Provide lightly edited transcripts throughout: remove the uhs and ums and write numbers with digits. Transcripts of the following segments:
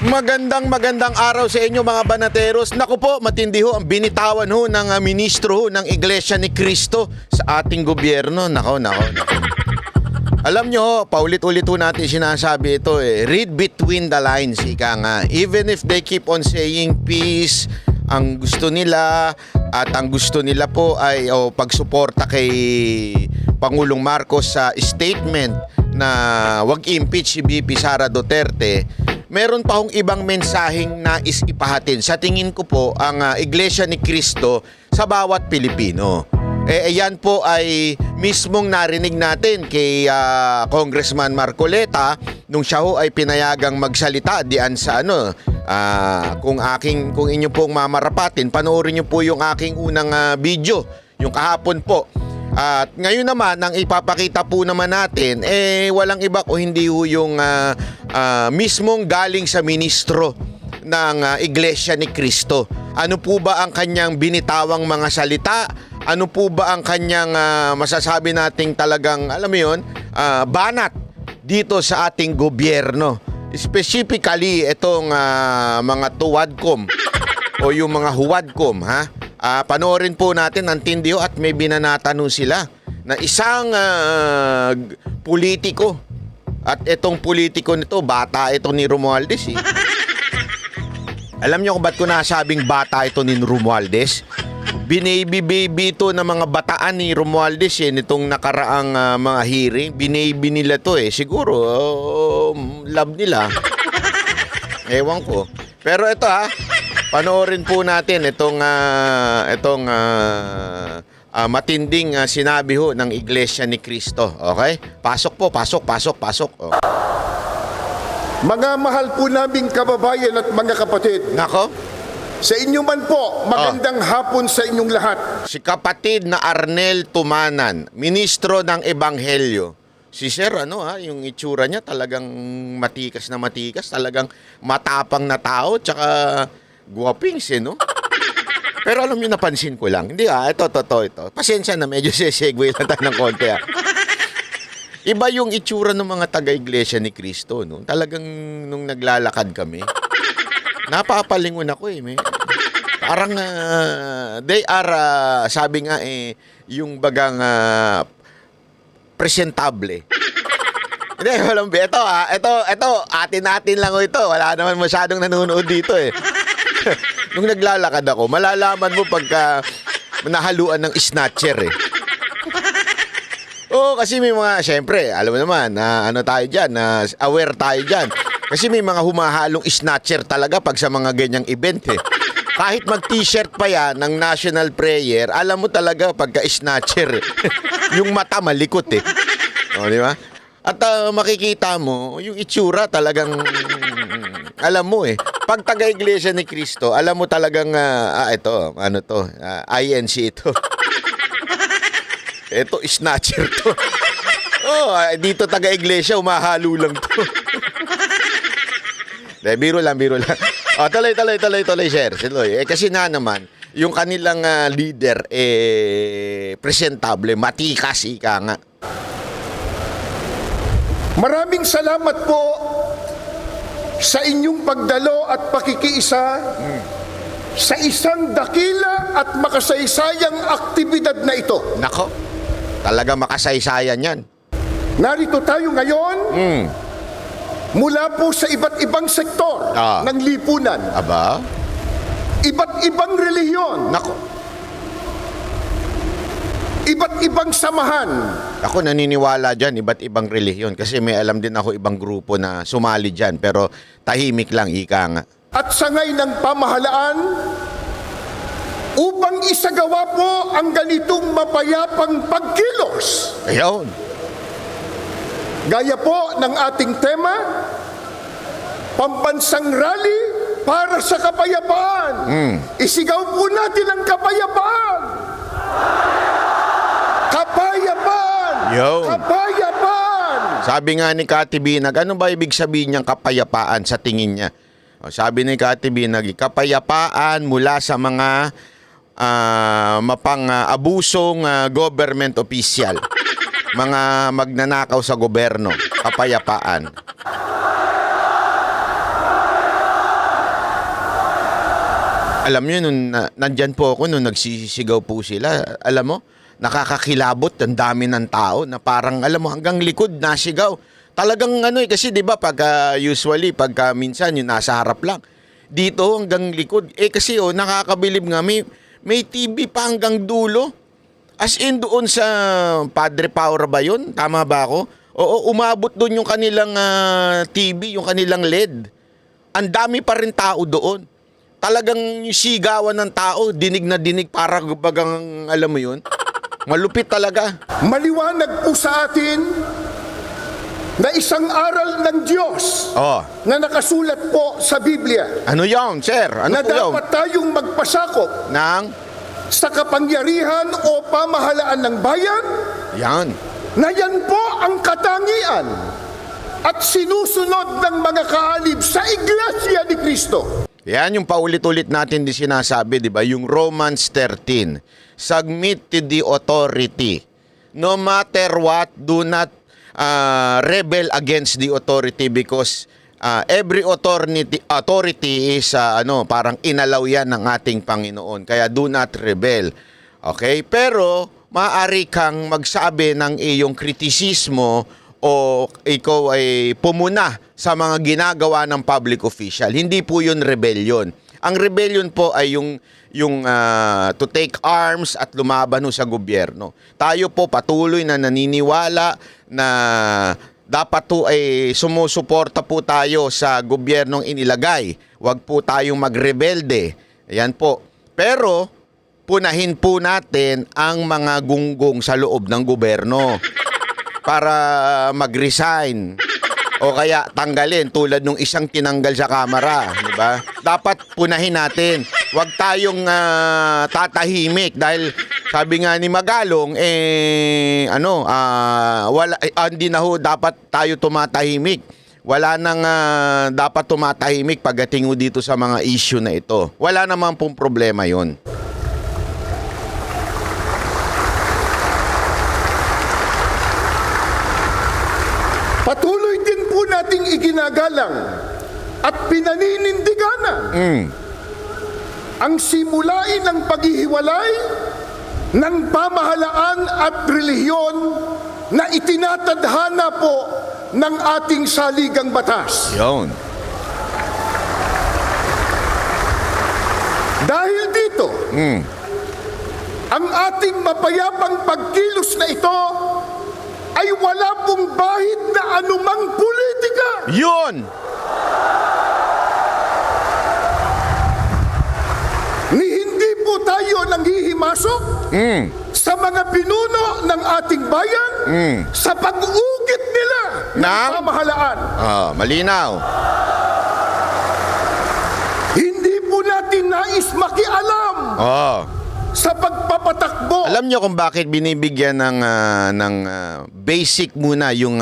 Magandang araw sa inyo mga banateros. Naku po, matindi ho ang binitawan ho ng ministro ho ng Iglesia ni Cristo sa ating gobyerno. Nako. Alam nyo ho, paulit-ulit ho natin sinasabi ito read between the lines, ika nga. Even if they keep on saying peace, ang gusto nila at ang gusto nila po ay pagsuporta kay Pangulong Marcos sa statement na wag impeach si BP Sara Duterte. Meron pa hong ibang mensaheng nais ipahatid. Sa tingin ko po, ang Iglesia ni Cristo sa bawat Pilipino. Yan po ay mismong narinig natin kay Congressman Marcoleta nung siya ho ay pinayagang magsalita diyan sa kung inyo pong mamarapatin, panoorin niyo po yung aking unang video, yung kahapon po. At ngayon naman, ang ipapakita po naman natin, walang iba o hindi ho yung mismong galing sa ministro ng Iglesia ni Cristo. Ano po ba ang kanyang binitawang mga salita? Ano po ba ang kanyang masasabi nating talagang, alam mo yun, banat dito sa ating gobyerno? Specifically, itong mga tuwadkom o yung mga huwadkom, ha? Panoorin po natin ang tindiho at may binanatan sila na isang politiko. At itong politiko nito, bata ito ni Romualdez. Alam niyo kung ba't ko nasabing bata ito ni Romualdez? Binaby-baby ito ng mga bataan ni Romualdez nitong nakaraang mga hearing. Binaby nila to Siguro, love nila. Ewan ko. Pero ito panoorin po natin itong matinding sinabi ho ng Iglesia ni Cristo. Okay? Pasok po, pasok. Oh. Mga mahal po naming kababayan at mga kapatid, Nako, sa inyo man po, magandang hapon sa inyong lahat. si kapatid na Arnel Tumanan, ministro ng Ebanghelyo. Si Sir, yung itsura niya talagang matikas, talagang matapang na tao, tsaka guwapings, no? Pero alam niyo, napansin ko lang. Hindi ito. Pasensya na, medyo sesegue lang tayo ng konti Iba yung itsura ng mga taga-Iglesia ni Cristo, no? Talagang nung naglalakad kami, napapalingon ako Parang they are, sabi nga yung bagang presentable. Hindi, walang ito ito, atin lang ito. Wala naman masyadong nanonood dito Nung naglalakad ako, malalaman mo pagka nahaluan ng snatcher kasi may mga, syempre, alam mo naman, tayo dyan, aware tayo dyan. Kasi may mga humahalong snatcher talaga pag sa mga ganyang event Kahit mag-t-shirt pa yan ng national prayer, alam mo talaga pagka-snatcher Yung mata malikot di ba? At makikita mo, yung itsura talagang, alam mo pag taga-Iglesia ni Cristo, alam mo talagang, ito, INC ito. Ito, snatcher to. Dito taga-Iglesia, umahalo lang to. Biro lang. Tuloy, sir. Kasi naman, yung kanilang leader, presentable, matikas, ika nga. Maraming salamat po sa inyong pagdalo at pakikiisa sa isang dakila at makasaysayang aktibidad na ito. Nako, talaga makasaysayan yan. Narito tayo ngayon mula po sa iba't ibang sektor ng lipunan. Aba? Iba't ibang relihiyon. Nako. Iba't ibang samahan. Ako naniniwala dyan, iba't ibang relihiyon. Kasi may alam din ako ibang grupo na sumali dyan. Pero tahimik lang, ika nga. At sangay ng pamahalaan upang isagawa po ang ganitong mapayapang pagkilos. Ayun. Gaya po ng ating tema, pambansang rally para sa kapayapaan. Isigaw po natin ang kapayapaan. Kapayapaan! Yo. Kapayapaan! Sabi nga ni Kati Binag, ano ba ibig sabihin niyang kapayapaan sa tingin niya? Sabi ni Kati Binag, kapayapaan mula sa mga mapang-abusong government official. Mga magnanakaw sa gobyerno. Kapayapaan. Alam nyo, nandyan po ako nung nagsisigaw po sila. Alam mo, nakakakilabot, ang dami ng tao na parang, alam mo, hanggang likod nasigaw. Talagang kasi di ba, usually, pagka minsan yung nasa harap lang. Dito hanggang likod. Kasi nakakabilib nga, may TV pa hanggang dulo. As in doon sa Padre Power ba yun? Tama ba ako? Oo, umabot doon yung kanilang TV, yung kanilang LED. Ang dami pa rin tao doon. Talagang yung sigawan ng tao, dinig na dinig para bagang, alam mo yun, malupit talaga. Maliwanag po sa atin na isang aral ng Diyos na nakasulat po sa Biblia. Ano yun, sir? Ano na po yun? dapat tayong magpasakop sa kapangyarihan o pamahalaan ng bayan. Yan. Na yan po ang katangian at sinusunod ng mga kaalib sa Iglesia ni Cristo. Yan yung paulit-ulit natin din sinasabi, di ba? Yung Romans 13. Submit to the authority. No matter what, do not rebel against the authority because every authority is parang inalaw yan ng ating Panginoon. Kaya do not rebel. Okay? Pero maaari kang magsabi ng iyong kritisismo o ikaw ay pumuna sa mga ginagawa ng public official. Hindi po yun rebellion. Ang rebellion po ay yung to take arms at lumaban sa gobyerno. Tayo po patuloy na naniniwala na dapat po ay sumusuporta po tayo sa gobyernong inilagay. Huwag po tayong magrebelde. Ayan po. Pero punahin po natin ang mga gunggong sa loob ng gobyerno para mag-resign o kaya tanggalin tulad nung isang tinanggal sa kamera, di ba? Dapat punahin natin. Huwag tayong tatahimik dahil sabi nga ni Magalong hindi na ho dapat tayo tumatahimik. Wala nang dapat tumatahimik pagdating dito sa mga issue na ito. Wala naman pong problema 'yon. Patuloy din po nating iginagalang at pinaninindiganan ang simulain ng paghihiwalay ng pamahalaan at relihiyon na itinatadhana po ng ating saligang batas. Yun. Dahil dito, ang ating mapayapang pagkilos na ito ay wala pong bahid na anumang politika. Yun! Ni hindi po tayo nanghihimasok sa mga pinuno ng ating bayan sa pag-ugit nila ng pamahalaan. Malinaw. Hindi po natin nais makialam sa pagpapatakbo. Alam niyo kung bakit binibigyan ng basic muna yung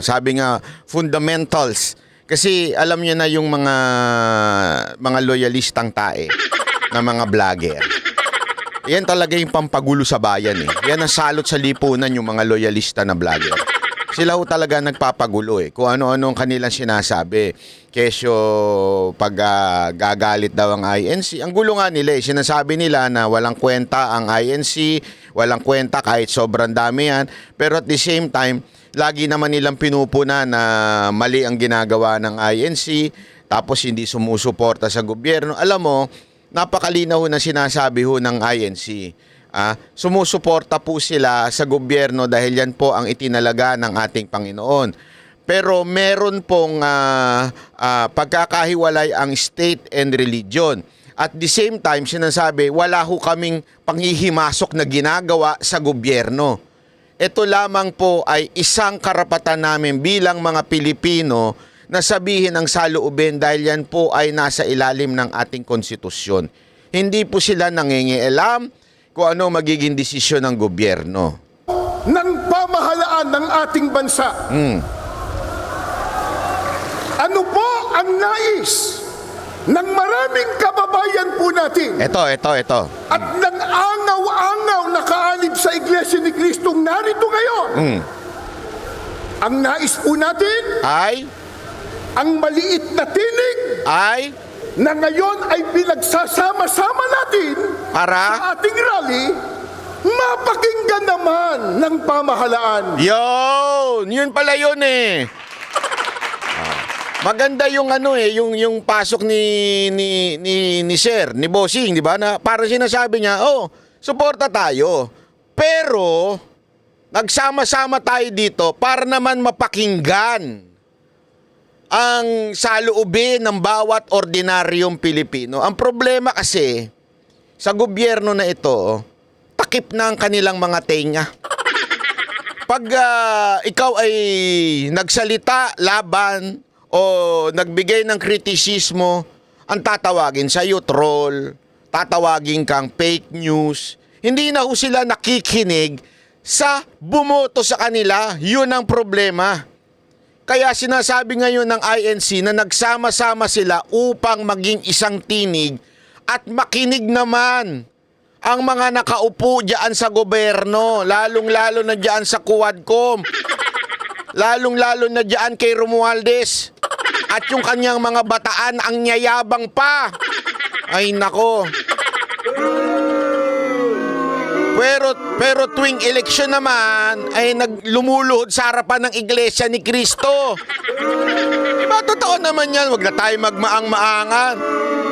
sabi nga fundamentals. Kasi alam niyo na yung mga loyalistang tae na mga vlogger. Yan talaga yung pampagulo sa bayan eh. Yan ang salot sa lipunan yung mga loyalista na vlogger. Sila ho talaga nagpapagulo eh. Kung ano-ano ang kanilang sinasabi. Kesyo pag gagalit daw ang INC. Ang gulo nga nila eh. Sinasabi nila na walang kwenta ang INC, walang kwenta kahit sobrang dami yan. Pero at the same time, lagi naman nilang pinupuna na mali ang ginagawa ng INC, tapos hindi sumusuporta sa gobyerno. Alam mo, napakalinaw na sinasabi ho ng INC. Sumusuporta po sila sa gobyerno dahil yan po ang itinalaga ng ating Panginoon. Pero meron pong pagkakahiwalay ang state and religion. At the same time, sinasabi, wala ho kaming panghihimasok na ginagawa sa gobyerno. Ito lamang po ay isang karapatan namin bilang mga Pilipino na sabihin ang saloobin dahil yan po ay nasa ilalim ng ating konstitusyon. Hindi po sila nangingialam kung ano magiging desisyon ng gobyerno. Ng pamahalaan ng ating bansa. Ano po ang nais ng maraming kababayan po natin? Ito. At ng angaw-angaw na kaalib sa Iglesia ni Cristo narito ngayon. Ang nais po natin ay ang maliit na tinig ay na ngayon ay pinagsasama-sama natin Para? sa ating rally, mapakinggan naman ng pamahalaan. Yun pala yun eh. Maganda yung ano eh, yung pasok ni Sir, ni Bossing, di ba? Na para sinasabi niya, suporta tayo. Pero nagsama-sama tayo dito para naman mapakinggan ang saloobin ng bawat ordinaryong Pilipino. Ang problema kasi sa gobyerno na ito, takip na ang kanilang mga tenga. Pag ikaw ay nagsalita laban o nagbigay ng kritisismo, ang tatawagin sa iyo troll, tatawagin kang fake news. Hindi na ho sila nakikinig sa bumoto sa kanila. Yun ang problema. Kaya sinasabi ngayon ng INC na nagsama-sama sila upang maging isang tinig at makinig naman ang mga nakaupo diyan sa gobyerno, lalong-lalo na diyan sa Quadcom, lalong-lalo na diyan kay Romualdez. At yung kanyang mga bataan ang nyayabang pa. Ay nako. Pero tuwing eleksyon naman ay lumuluhod sa harapan ng Iglesia ni Cristo. Diba totoo naman yan? Huwag na tayo magmaang-maangan.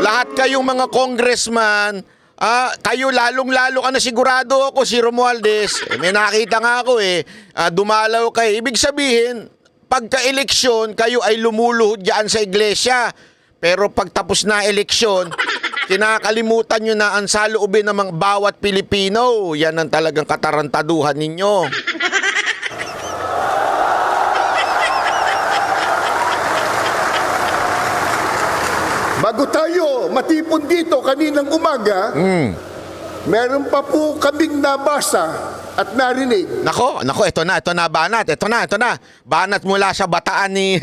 Lahat kayong mga congressman, kayo lalong-lalo ka na sigurado ako si Romualdez. May nakita nga ako dumalaw kayo. Ibig sabihin, pagka-eleksyon, kayo ay lumuluhod dyan sa iglesia. Pero pag tapos na eleksyon, kinakalimutan nyo na ang saloobin ng mga bawat Pilipino. Yan ang talagang katarantaduhan ninyo. Bago tayo matipon dito kaninang umaga, meron pa po kaming nabasa at narinig. Nako, ito na, banat. Ito na. Banat mula sa bataan ni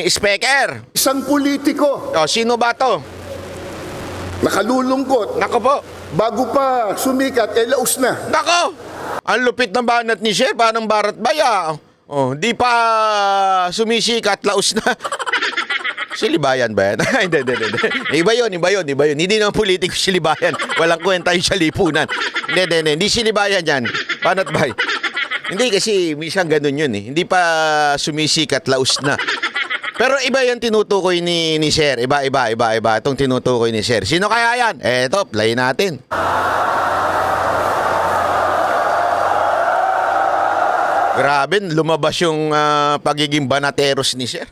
Speaker. Isang politiko, Sino ba to? nakalulungkot, Nako po. bago pa sumikat, laos na. Nako! Ang lupit ng banat ni Sher, parang Barat Baya. Di pa sumisikat, laos na. Silibayan ba yan? Hindi. Iba yun. Hindi naman politiko silibayan. Walang kwenta yung sa lipunan. Hindi silibayan yan. Banat bay. Hindi kasi minsan ganun yun eh. Hindi pa sumisikat, laos na. Pero iba yung tinutukoy ni Sir. Iba. Itong tinutukoy ni Sir. Sino kaya yan? Eto, play natin. Grabe, lumabas yung pagiging banateros ni Sir.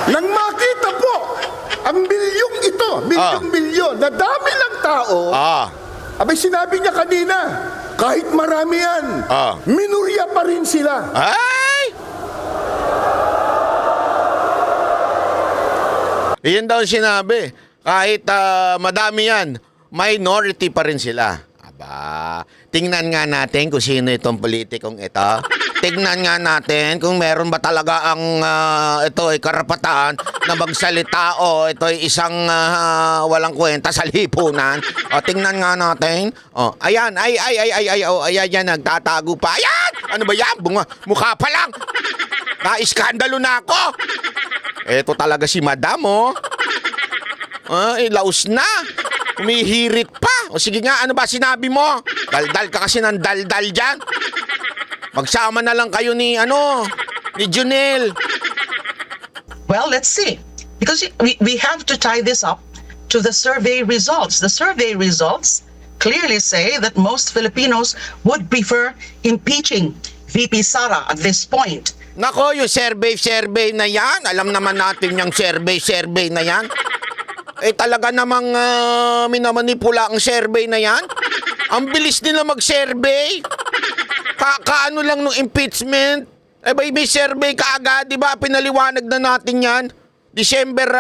Nang makita po ang milyong ito, milyon na dami ng tao, abay sinabi niya kanina, kahit marami yan, minurya pa rin sila. Ay! Iyan daw sinabi. Kahit madami yan, minority pa rin sila. Aba, tingnan nga natin kung sino itong politikong ito. Tingnan nga natin kung meron ba talaga ang ito ay karapatan na magsalita o ito ay isang walang kwenta sa lipunan. O tingnan nga natin. O, ayan, ayan, nagtatago pa. Ayan! Ano ba yan? Mukha pa lang. Na-iskandalo na ako. Ito talaga si Madam, laos na. Umihirit pa. O sige nga, ano ba sinabi mo? Daldal ka kasi ng daldal dyan. Magsama na lang kayo ni Junel. Well, let's see. Because we have to tie this up to the survey results. The survey results clearly say that most Filipinos would prefer impeaching VP Sara at this point. Nako, yung survey na yan. Alam naman natin yung survey na yan. Talaga namang minamanipula ang survey na yan. Ang bilis nila mag-survey. Kaano lang nung impeachment. May survey kaagad, di ba? Pinaliwanag na natin yan. December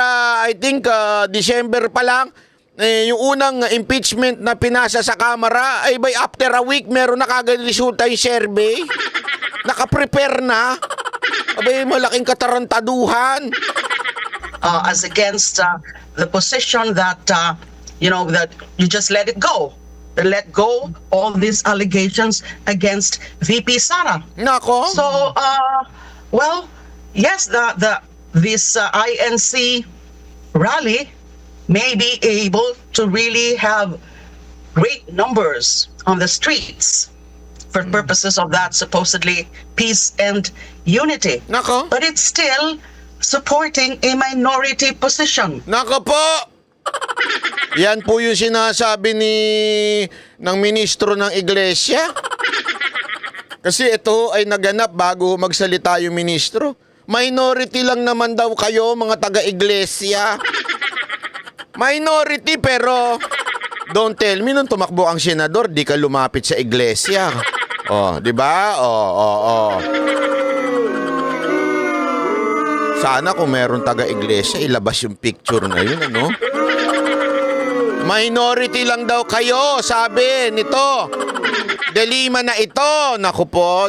pa lang. Yung unang impeachment na pinasa sa Kamara, after a week, meron na kagad resulta yung survey. Nakaprepare na. Malaking katarantaduhan. As against the position that, that you just let it go. Let go all these allegations against VP Sara. Nako. So, well, yes, this INC rally may be able to really have great numbers on the streets for purposes of that supposedly peace and unity. Nako. But it's still supporting a minority position. Nako po! Yan po yung sinasabi ng ministro ng iglesia. Kasi ito ay naganap bago magsalita yung ministro. Minority lang naman daw kayo, mga taga-iglesia. Minority, pero don't tell me nung tumakbo ang senador, di ka lumapit sa iglesia. Oh, di ba? Oh. Sana kung meron taga-iglesia, ilabas yung picture na yun, ano? Minority lang daw kayo, sabi nito. De Lima na ito. Naku po,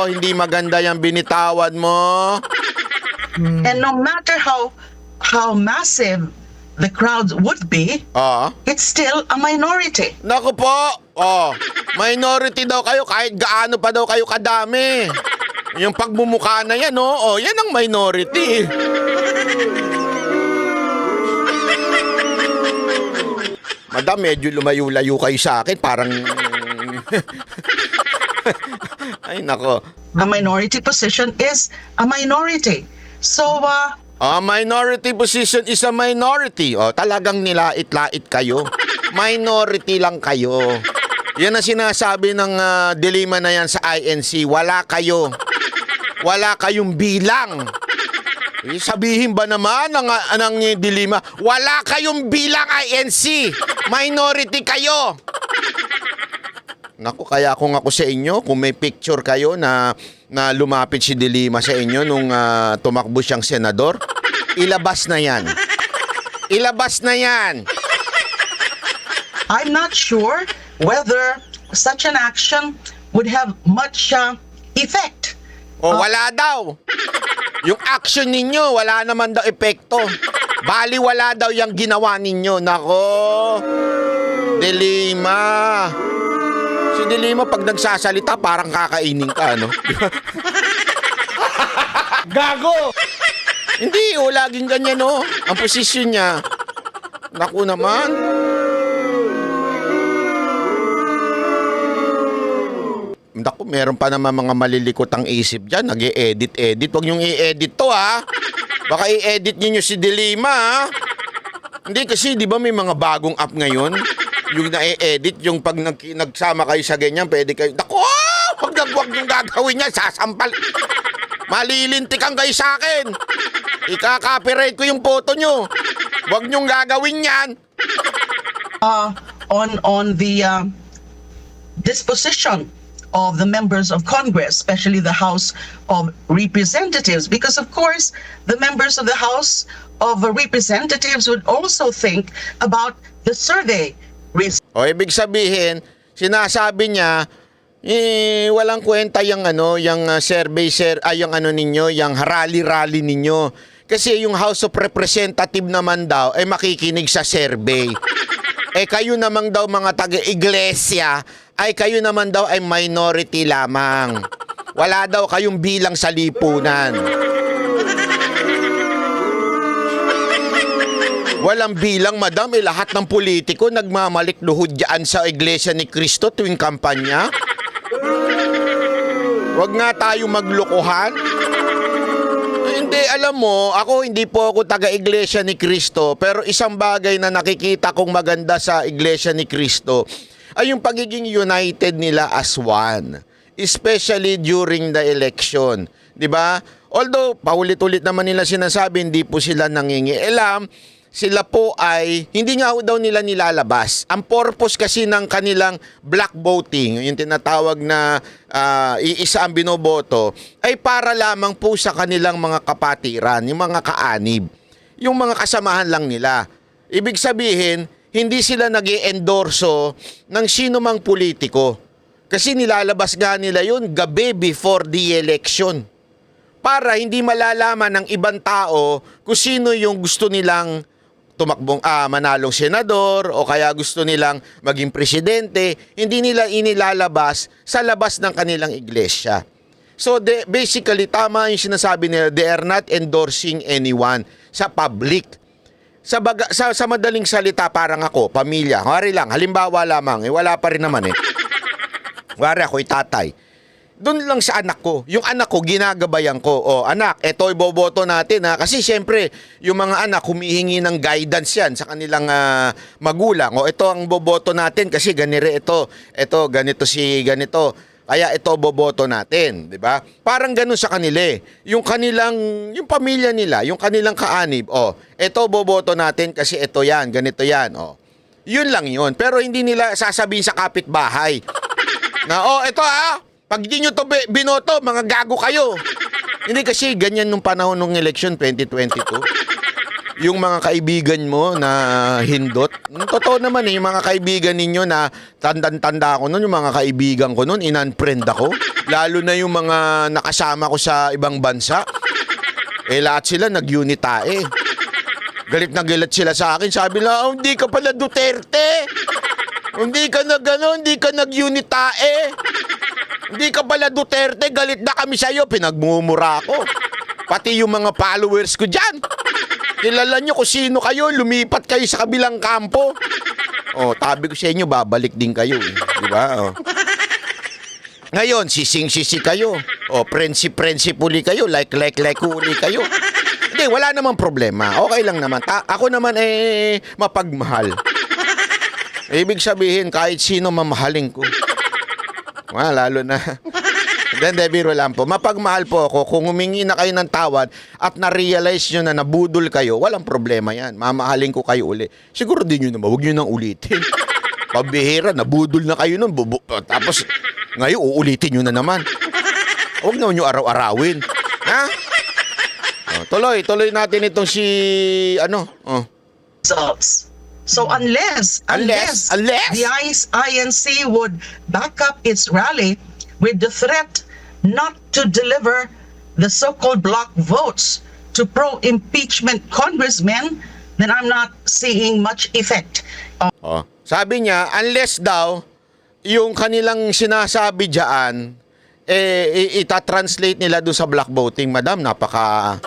hindi maganda yung binitawan mo. And no matter how massive the crowds would be, it's still a minority. Naku po, minority daw kayo kahit gaano pa daw kayo kadami. Yung pagmumukha na yan, yan ang minority. Madam, medyo lumayo-layo kayo sa akin. Parang... Ay, nako. A minority position is a minority. So, A minority position is a minority. Talagang nilait-lait kayo. Minority lang kayo. Yan ang sinasabi ng De Lima na yan sa INC. Wala kayo. Wala kayong bilang. Sabihin ba naman ng De Lima, wala kayong bilang INC. Minority kayo. Naku, kaya kung ako sa inyo, kung may picture kayo na lumapit si De Lima sa inyo nung tumakbo siyang senador, ilabas na yan. Ilabas na yan. I'm not sure whether such an action would have much effect. Wala daw. Yung action ninyo, wala naman daw epekto. Bali, wala daw yung ginawa ninyo. Nako, De Lima. Si De Lima, pag nagsasalita, parang kakainin ka, no? Gago! Hindi, laging ganyan, no? Ang posisyon niya. Naku naman. Naku, meron pa naman mga malilikot ang isip dyan. Nag-i-edit. Huwag niyong i-edit to, ha? Baka i-edit niyo si De Lima, ha? Hindi kasi, di ba may mga bagong app ngayon? Yung na-edit, yung pag nagsama kayo sa ganyan, pwede kayo, naku, huwag yung gagawin niya, sasampal. Malilintikan kayo sa akin. Ika-copyright ko yung photo nyo. Huwag niyong gagawin yan. On the disposition of the members of Congress, especially the House of Representatives, because of course the members of the House of Representatives would also think about the survey results. Ibig sabihin, sinasabi niya, walang kwenta yung survey, yung ninyo, yung rally ninyo. Kasi yung House of Representative naman daw ay makikinig sa survey. Kayo namang daw mga taga-iglesia, ay kayo naman daw ay minority lamang. Wala daw kayong bilang sa lipunan. Walang bilang, madam. Lahat ng politiko nagmamalik-luhod dyan sa Iglesia ni Cristo tuwing kampanya. Huwag nga tayo maglokohan. Hindi, alam mo, hindi po ako taga-Iglesia ni Cristo, pero isang bagay na nakikita kong maganda sa Iglesia ni Cristo ay yung pagiging united nila as one, especially during the election, 'di ba? Although paulit-ulit naman nila sinasabi hindi po sila nangingialam, sila po ay hindi nga daw nila nilalabas. Ang purpose kasi ng kanilang black voting, yung tinatawag na iisa ang binoboto, ay para lamang po sa kanilang mga kapatiran, yung mga kaanib, yung mga kasamahan lang nila. Ibig sabihin, hindi sila nag-i-endorso ng sino mang politiko. Kasi nilalabas nga nila yun gabi before the election. Para hindi malalaman ng ibang tao kung sino yung gusto nilang tumakbong manalong senador o kaya gusto nilang maging presidente, hindi nila inilalabas sa labas ng kanilang iglesia. So basically, tama yung sinasabi nila, they are not endorsing anyone sa public. Sa madaling salita, parang ako, pamilya, halimbawa lamang, wala pa rin naman eh. Ako'y tatay. Doon lang sa anak ko. Yung anak ko, ginagabayan ko. O, anak, eto iboboto natin ha. Kasi siyempre, yung mga anak, humihingi ng guidance yan sa kanilang magulang. O, ito ang boboto natin kasi ganito ganito. Kaya ito boboto natin, 'di ba? Parang ganoon sa kanila eh. Yung pamilya nila, yung kanilang kaanib, ito boboto natin kasi ito 'yan, ganito 'yan, Yun lang 'yun. Pero hindi nila sasabihin sa kapitbahay na ito pag di nyo to binoto, mga gago kayo. Hindi kasi ganyan nung panahon ng election 2022. Yung mga kaibigan mo na hindot. Totoo naman yung mga kaibigan ninyo na tanda ko nun, yung mga kaibigan ko nun, in-unfriend ako. Lalo na yung mga nakasama ko sa ibang bansa. Lahat sila nag-unitae. Galit na galit sila sa akin. Sabi na, hindi ka pala Duterte. Hindi ka na gano'n, hindi ka nag-unitae. Hindi ka pala Duterte, galit na kami sa'yo. Pinagmumura ako. Pati yung mga followers ko dyan. Kilala nyo kung sino kayo, lumipat kayo sa kabilang kampo. Tabi ko sa inyo, babalik din kayo. Di ba? Ngayon, sising-sisi kayo. Prensi uli kayo, like uli kayo. Hindi, wala namang problema. Okay lang naman. Ako naman mapagmahal. Ibig sabihin, kahit sino mamahalin ko. Lalo na... Hindi, biro lang po. Mapagmahal po ako. Kung humingi na kayo ng tawad at na-realize nyo na nabudol kayo, walang problema yan. Mamahalin ko kayo uli. Siguro din nyo naman, huwag nyo nang ulitin. Pabihira, nabudol na kayo nun. Tapos, ngayon, uulitin nyo na naman. Huwag na nyo araw-arawin. Ha? Tuloy natin itong si... Results. So unless the INC would back up its rally with the threat not to deliver the so-called block votes to pro-impeachment congressmen, then I'm not seeing much effect. Sabi niya, unless daw, yung kanilang sinasabi dyan, ita-translate nila doon sa block voting. Madam, napaka...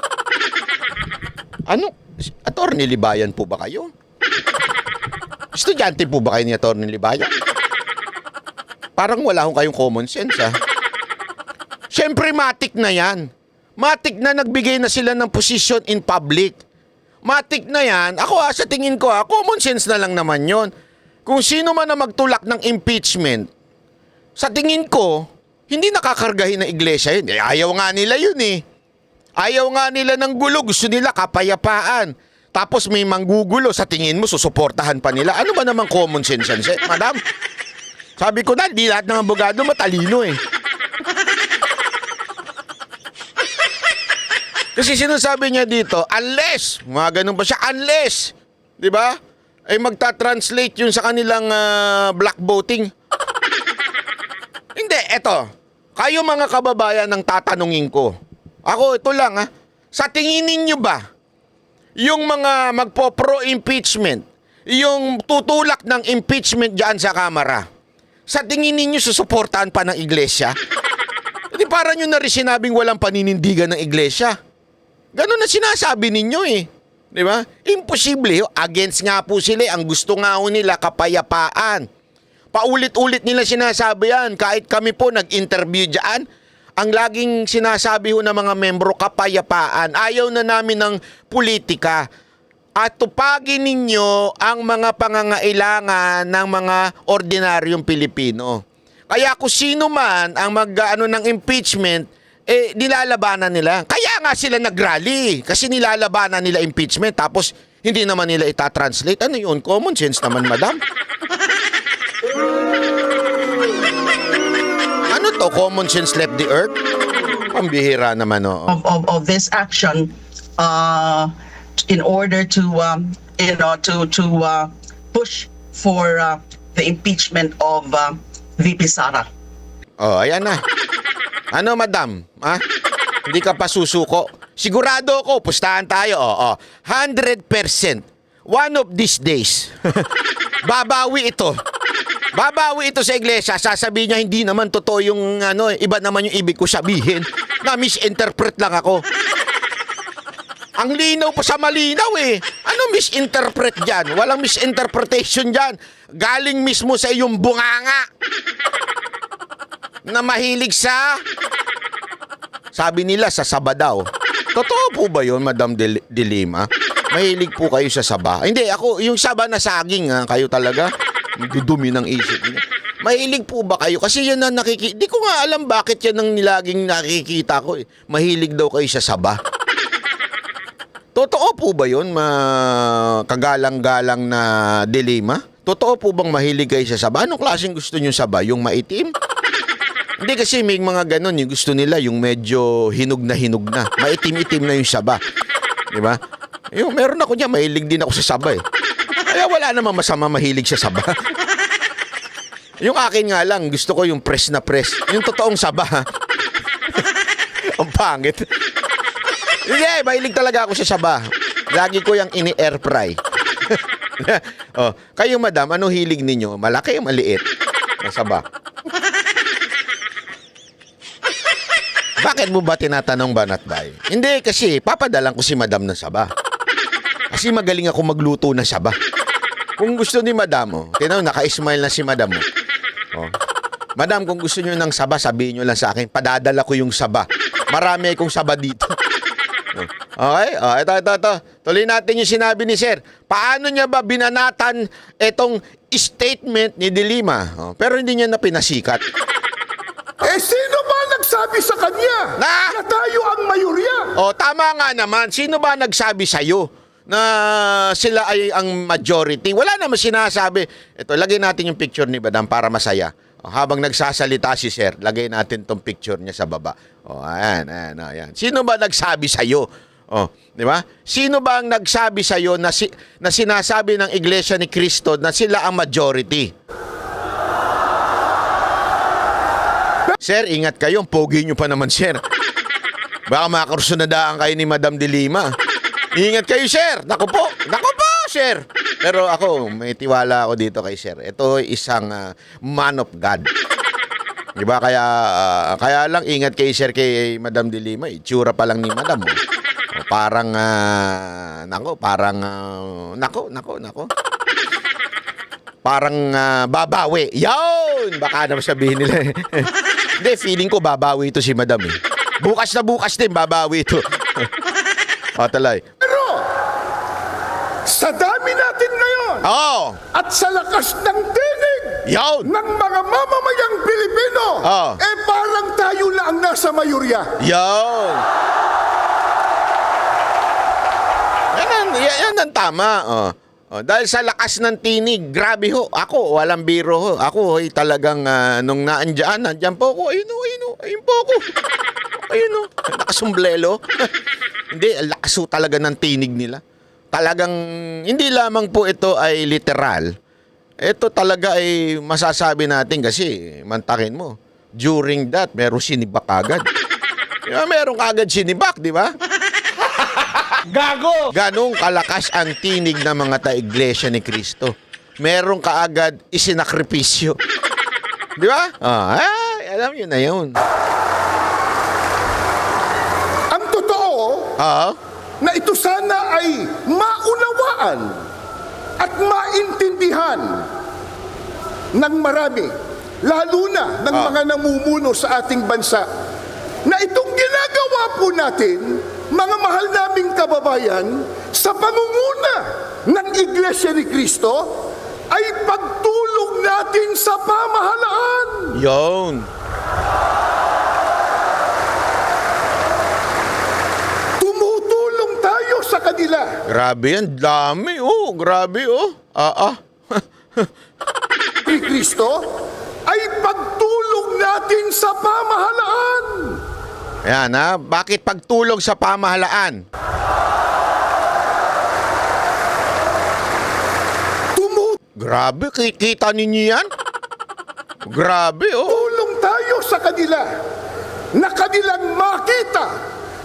Attorney Libayan po ba kayo? Estudyante po ba kayo ni Attorney Libayan? Parang wala akong kayong common sense, Siyempre, matik na yan. Matik na nagbigay na sila ng position in public. Matik na yan. Ako sa tingin ko common sense na lang naman yon. Kung sino man na magtulak ng impeachment, sa tingin ko, hindi nakakargahin ng iglesia yun. Ayaw nga nila yun Ayaw nga nila ng gulo. Gusto nila kapayapaan. Tapos may manggugulo. Sa tingin mo, susuportahan pa nila. Ano ba naman common sense yan, madam? Sabi ko na, di lahat ng abogado matalino Kasi sinasabi niya dito, unless, mga ganun pa siya, unless, di ba? Ay magta-translate yun sa kanilang black voting. Hindi, eto. Kayo mga kababayan ang tatanungin ko. Ako, ito lang Sa tingin ninyo ba, yung mga magpo-pro-impeachment, yung tutulak ng impeachment dyan sa Kamara, sa tingin ninyo susuportahan pa ng iglesia? Hindi para nyo na rin sinabing walang paninindigan ng iglesia. Ganun na sinasabi ninyo Di ba? Imposible. Against nga po sila. Ang gusto nga ho nila, kapayapaan. Paulit-ulit nila sinasabi yan. Kahit kami po nag-interview dyan, ang laging sinasabi ho ng mga membro, kapayapaan. Ayaw na namin ng politika. At tupagin ninyo ang mga pangangailangan ng mga ordinaryong Pilipino. Kaya kung sino man ang ng impeachment, nilalabanan nila. Kaya nga sila nag-rally. Kasi nilalabanan nila impeachment. Tapos hindi naman nila itatranslate. Ano yun? Common sense naman, madam. Ano to? Common sense left the earth? Pambihira naman, Of this action, in order to push for the impeachment of VP Sara. Ayan na. Ano, madam? Hindi ka pa susuko? Sigurado ako, pustahan tayo. 100%. One of these days. Babawi ito. Babawi ito sa iglesia, sasabihin niya hindi naman totoo yung ano, iba naman yung ibig ko sabihin. Na misinterpret lang ako. Ang linaw pa sa malinaw eh. Ano misinterpret dyan? Walang misinterpretation dyan. Galing mismo sa iyong bunganga. Na mahilig sa... Sabi nila sa saba daw. Totoo po ba yun, Madam De Lima? Mahilig po kayo sa saba? Hindi, ako, yung saba na saging, kayo talaga. Dudumi ng isip niyo. Mahilig po ba kayo? Kasi yan ang nakikita. Di ko nga alam bakit yan ang nilaging nakikita ko eh. Mahilig daw kayo sa saba. Totoo po ba yun, kagalang-galang na dilema? Totoo po bang mahilig kayo sa saba? Anong klaseng gusto nyo saba? Yung maitim? Hindi kasi may mga ganon, yung gusto nila yung medyo hinog na. Maitim-itim na yung saba. Diba? Yung meron ako niya, mahilig din ako sa saba eh. Kaya wala namang masama mahilig sa saba. Yung akin nga lang, gusto ko yung press na press. Yung totoong saba. Ang pangit. Hindi, mahilig talaga ako sa saba. Lagi ko yung ini-air fry. Oh, kayo madam, ano hilig ninyo? Malaki o maliit? Na saba. Bakit mo ba tinatanong Banatbay? Hindi, kasi papadalan ko si madam ng saba. Kasi magaling ako magluto ng saba. Kung gusto ni madam, naka-smile na si madam mo. Oh. Madam, kung gusto niyo ng saba, sabihin niyo lang sa akin, padadala ko yung saba. Marami akong saba dito. Okay? Oh, ito. Tuloy natin yung sinabi ni Sir. Paano niya ba binanatan itong statement ni De Lima? Oh, pero hindi niya na pinasikat. Sino ba nagsabi sa kanya na tayo ang mayorya? Oh, tama nga naman. Sino ba nagsabi sa'yo na sila ay ang majority? Wala naman sinasabi. Ito, lagay natin yung picture ni Madam para masaya. Oh, habang nagsasalita si Sir, lagay natin tong picture niya sa baba. Oh, ayan. Sino ba nagsabi sa'yo? Oh, di ba? Sino ba ang nagsabi sa'yo na sinasabi ng Iglesia ni Cristo na sila ang majority? Sir, ingat kayo. Pogi nyo pa naman, Sir. Baka makarusunadaan kayo ni Madam De Lima. Ingat kayo, Sir. Naku po, Sir. Pero ako, may tiwala ako dito kay Sir. Ito isang man of God. Diba? Kaya lang ingat kay Sir kay Madam De Lima. Itsura pa lang ni Madam. Parang, parang babawi. Yun! Baka naman sabihin nila. Hindi, feeling ko babawi ito si Madam eh. Bukas na bukas din, babawi ito. Talay. Pero, sa dami natin ngayon, at sa lakas ng tinig ng mga mamamayang Pilipino, parang tayo na ang nasa mayorya. Yun! Yan ang tama. Dahil sa lakas ng tinig, grabe ho. Ako, walang biro ho. Ako, talagang nung nandyan po ako. Ayun po ako. Ayun o, nakasumblelo. Hindi, lakas ho talaga ng tinig nila. Talagang, hindi lamang po ito ay literal. Ito talaga ay masasabi natin kasi, mantakin mo, during that, meron sinibak agad. Meron agad sinibak, di ba? Gago! Ganong kalakas ang tinig ng mga taiglesia ni Cristo. Meron kaagad isinakripisyo. Di ba? Alam nyo na yun. Ang totoo, na ito sana ay maunawaan at maintindihan ng marami, lalo na ng mga namumuno sa ating bansa, na itong ginagawa po natin, mga mahal naming kababayan, sa pangunguna ng Iglesia ni Cristo, ay pagtulong natin sa pamahalaan. Yun. Tumutulong tayo sa kanila. Grabe yan, dami. Grabe. Ni Cristo, ay pagtulong natin sa pamahalaan. Ayan bakit pagtulong sa pamahalaan? Grabe, kita ninyo yan? Grabe, Tulong tayo sa kanila na kanilang makita,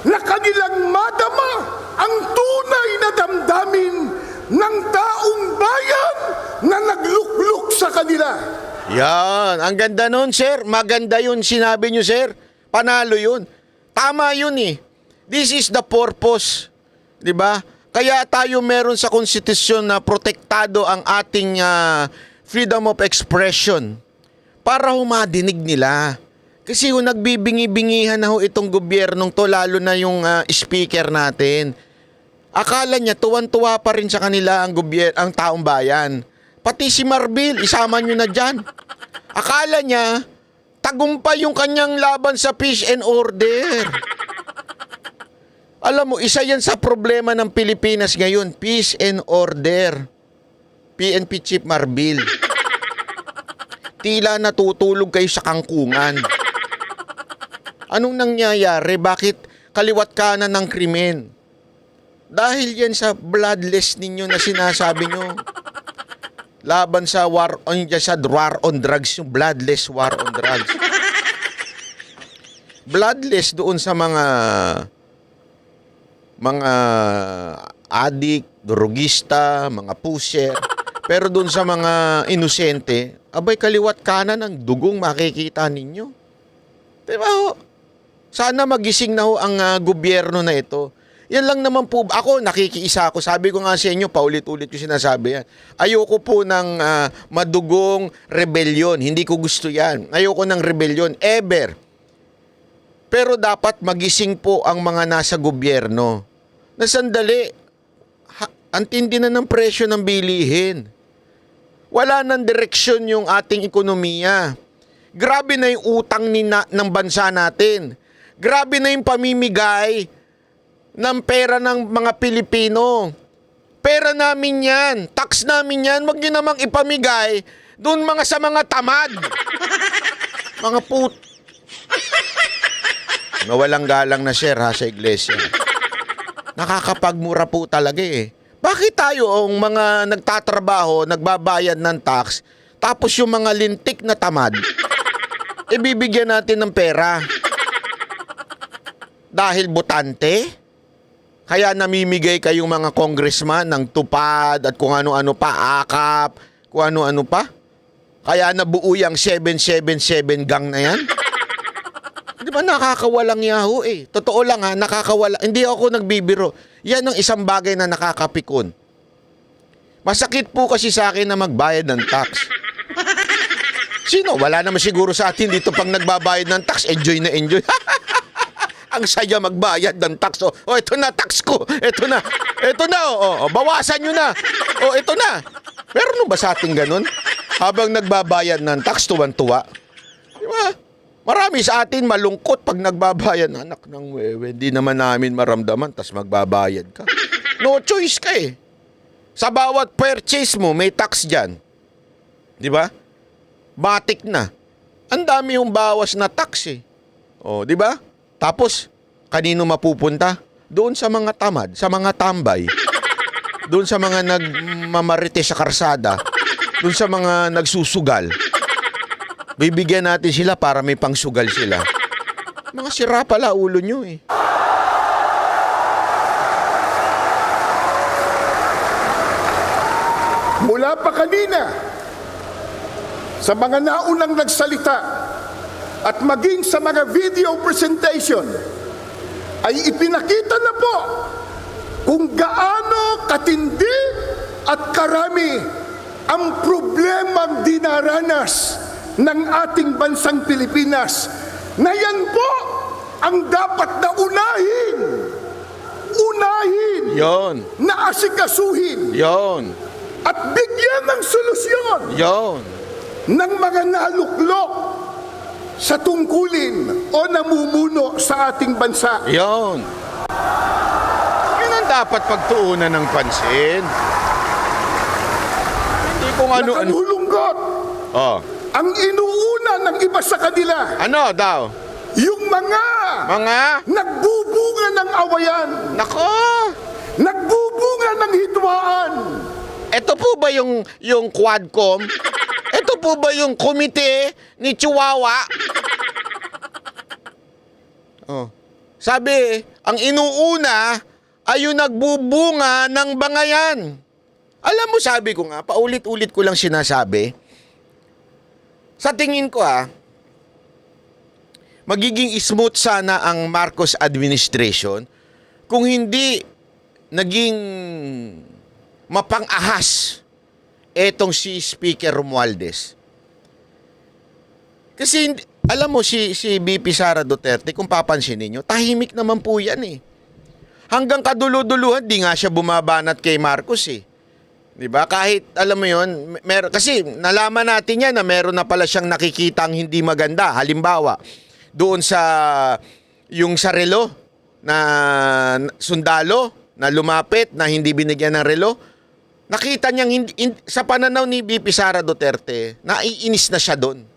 na kanilang madama ang tunay na damdamin ng taong bayan na naglukluk sa kanila. Yan. Ang ganda nun, sir. Maganda yun sinabi nyo, sir. Panalo yun. Tama yun eh. This is the purpose. Diba? Kaya tayo meron sa konstitusyon na protektado ang ating freedom of expression para humadinig nila. Kasi yung nagbibingi-bingihan na ho itong gobyernong to, lalo na yung speaker natin. Akala niya tuwan-tuwa pa rin sa kanila ang taong bayan. Pati si Marbil, isama nyo na dyan. Akala niya tagumpay yung kanyang laban sa peace and order. Alam mo, isa yan sa problema ng Pilipinas ngayon, peace and order. PNP Chief Marbil. Tila natutulog kayo sa kangkungan. Anong nangyayari? Bakit kaliwat kanan ng krimen? Dahil yan sa bloodless ninyo na sinasabi nyo. Laban sa war on drugs, yung bloodless war on drugs. Bloodless doon sa mga adik, drogista, mga pusher. Pero doon sa mga inosente, abay kaliwat kanan ang dugong makikita ninyo. Diba ho? Sana magising na ho ang gobyerno na ito. Yan lang naman po. Ako, nakikiisa ako. Sabi ko nga sa inyo, paulit-ulit ko sinasabi yan. Ayoko po ng madugong rebellion. Hindi ko gusto yan. Ayoko ng rebellion. Ever. Pero dapat magising po ang mga nasa gobyerno. Na sandali, ang tindi na ng presyo ng bilihin. Wala nang direksyon yung ating ekonomiya. Grabe na yung utang ng bansa natin. Grabe na yung pamimigay ng pera ng mga Pilipino. Pera namin yan. Tax namin yan. Huwag nyo namang ipamigay doon sa mga tamad. Mga Nawalang galang na share ha sa iglesia. Nakakapagmura po talaga eh. Bakit tayo ang mga nagtatrabaho, nagbabayad ng tax, tapos yung mga lintik na tamad, ibibigyan natin ng pera? Dahil botante? Kaya namimigay kayong mga congressman ng tupad at kung ano-ano pa, akap, kung ano-ano pa. Kaya nabuo yung 777 gang na yan. Di ba nakakawalang yaho eh. Totoo lang ha, nakakawala. Hindi ako nagbibiro. Yan ang isang bagay na nakakapikon. Masakit po kasi sa akin na magbayad ng tax. Sino? Wala naman siguro sa atin dito pag nagbabayad ng tax. Enjoy na enjoy. Ang saya magbayad ng tax. Oh, ito na tax ko. Ito na. Ito na. Bawasan nyo na. Ito na. Meron ba sa atin ganun? Habang nagbabayad ng tax, tuwan-tuwa. Di ba? Marami sa atin malungkot pag nagbabayad. Anak ng wewe, hindi naman namin maramdaman, tas magbabayad ka. No choice ka eh. Sa bawat purchase mo, may tax dyan. Di ba? Batik na. Ang dami yung bawas na tax eh. Di ba? Tapos, kanino mapupunta? Doon sa mga tamad, sa mga tambay. Doon sa mga nagmamarite sa karsada. Doon sa mga nagsusugal. Bibigyan natin sila para may pangsugal sila. Mga sira pala ulo nyo eh. Mula pa kanina, sa mga naunang nagsalita, at maging sa mga video presentation, ay ipinakita na po kung gaano katindi at karami ang problemang dinaranas ng ating bansang Pilipinas, na yan po ang dapat na unahin, Yon. na asikasuhin, Yon. at bigyan ng solusyon Yon. ng mga naluklok sa tungkulin o namumuno sa ating bansa. Yon. Yun ang dapat pagtuunan ng pansin. Hindi kung ano. Nakanhulunggot ang inuuna ng iba sa kanila. Ano daw? Yung mga nagbubunga ng awayan. Nako! Nagbubunga ng hidwaan. Ito po ba yung Quadcom? Ito po ba yung komite ni Chihuahua? Sabi, ang inuuna ay yung nagbubunga ng bangayan. Alam mo, sabi ko nga, paulit-ulit ko lang sinasabi, Sa tingin ko magiging smooth sana ang Marcos administration kung hindi naging mapang-ahas etong si Speaker Romualdez. Kasi alam mo si BP Sara Duterte, kung papansinin nyo, tahimik naman po yan Hanggang kadulo-duluhan, di nga siya bumabanat kay Marcos 'Di ba? Kahit alam mo 'yon, kasi nalaman natin yan na meron na pala siyang nakikitang hindi maganda. Halimbawa, doon sa yung sa relo na sundalo na lumapit na hindi binigyan ng relo, nakita niyang sa pananaw ni BP Sara Duterte, naiinis na siya doon.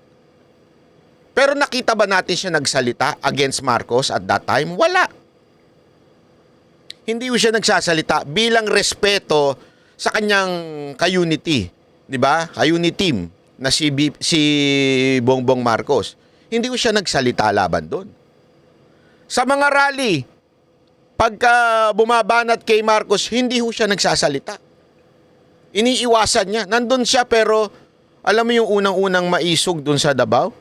Pero nakita ba natin siya nagsalita against Marcos at that time? Wala. Hindi siya nagsasalita bilang respeto sa kanyang ka-unity, 'di ba? Ka-unity team na si Bongbong Marcos. Hindi siya nagsalita laban doon. Sa mga rally, pagka bumabanat kay Marcos, hindi siya nagsasalita. Iniiwasan niya. Nandun siya pero alam mo yung unang-unang maisog doon sa Davao?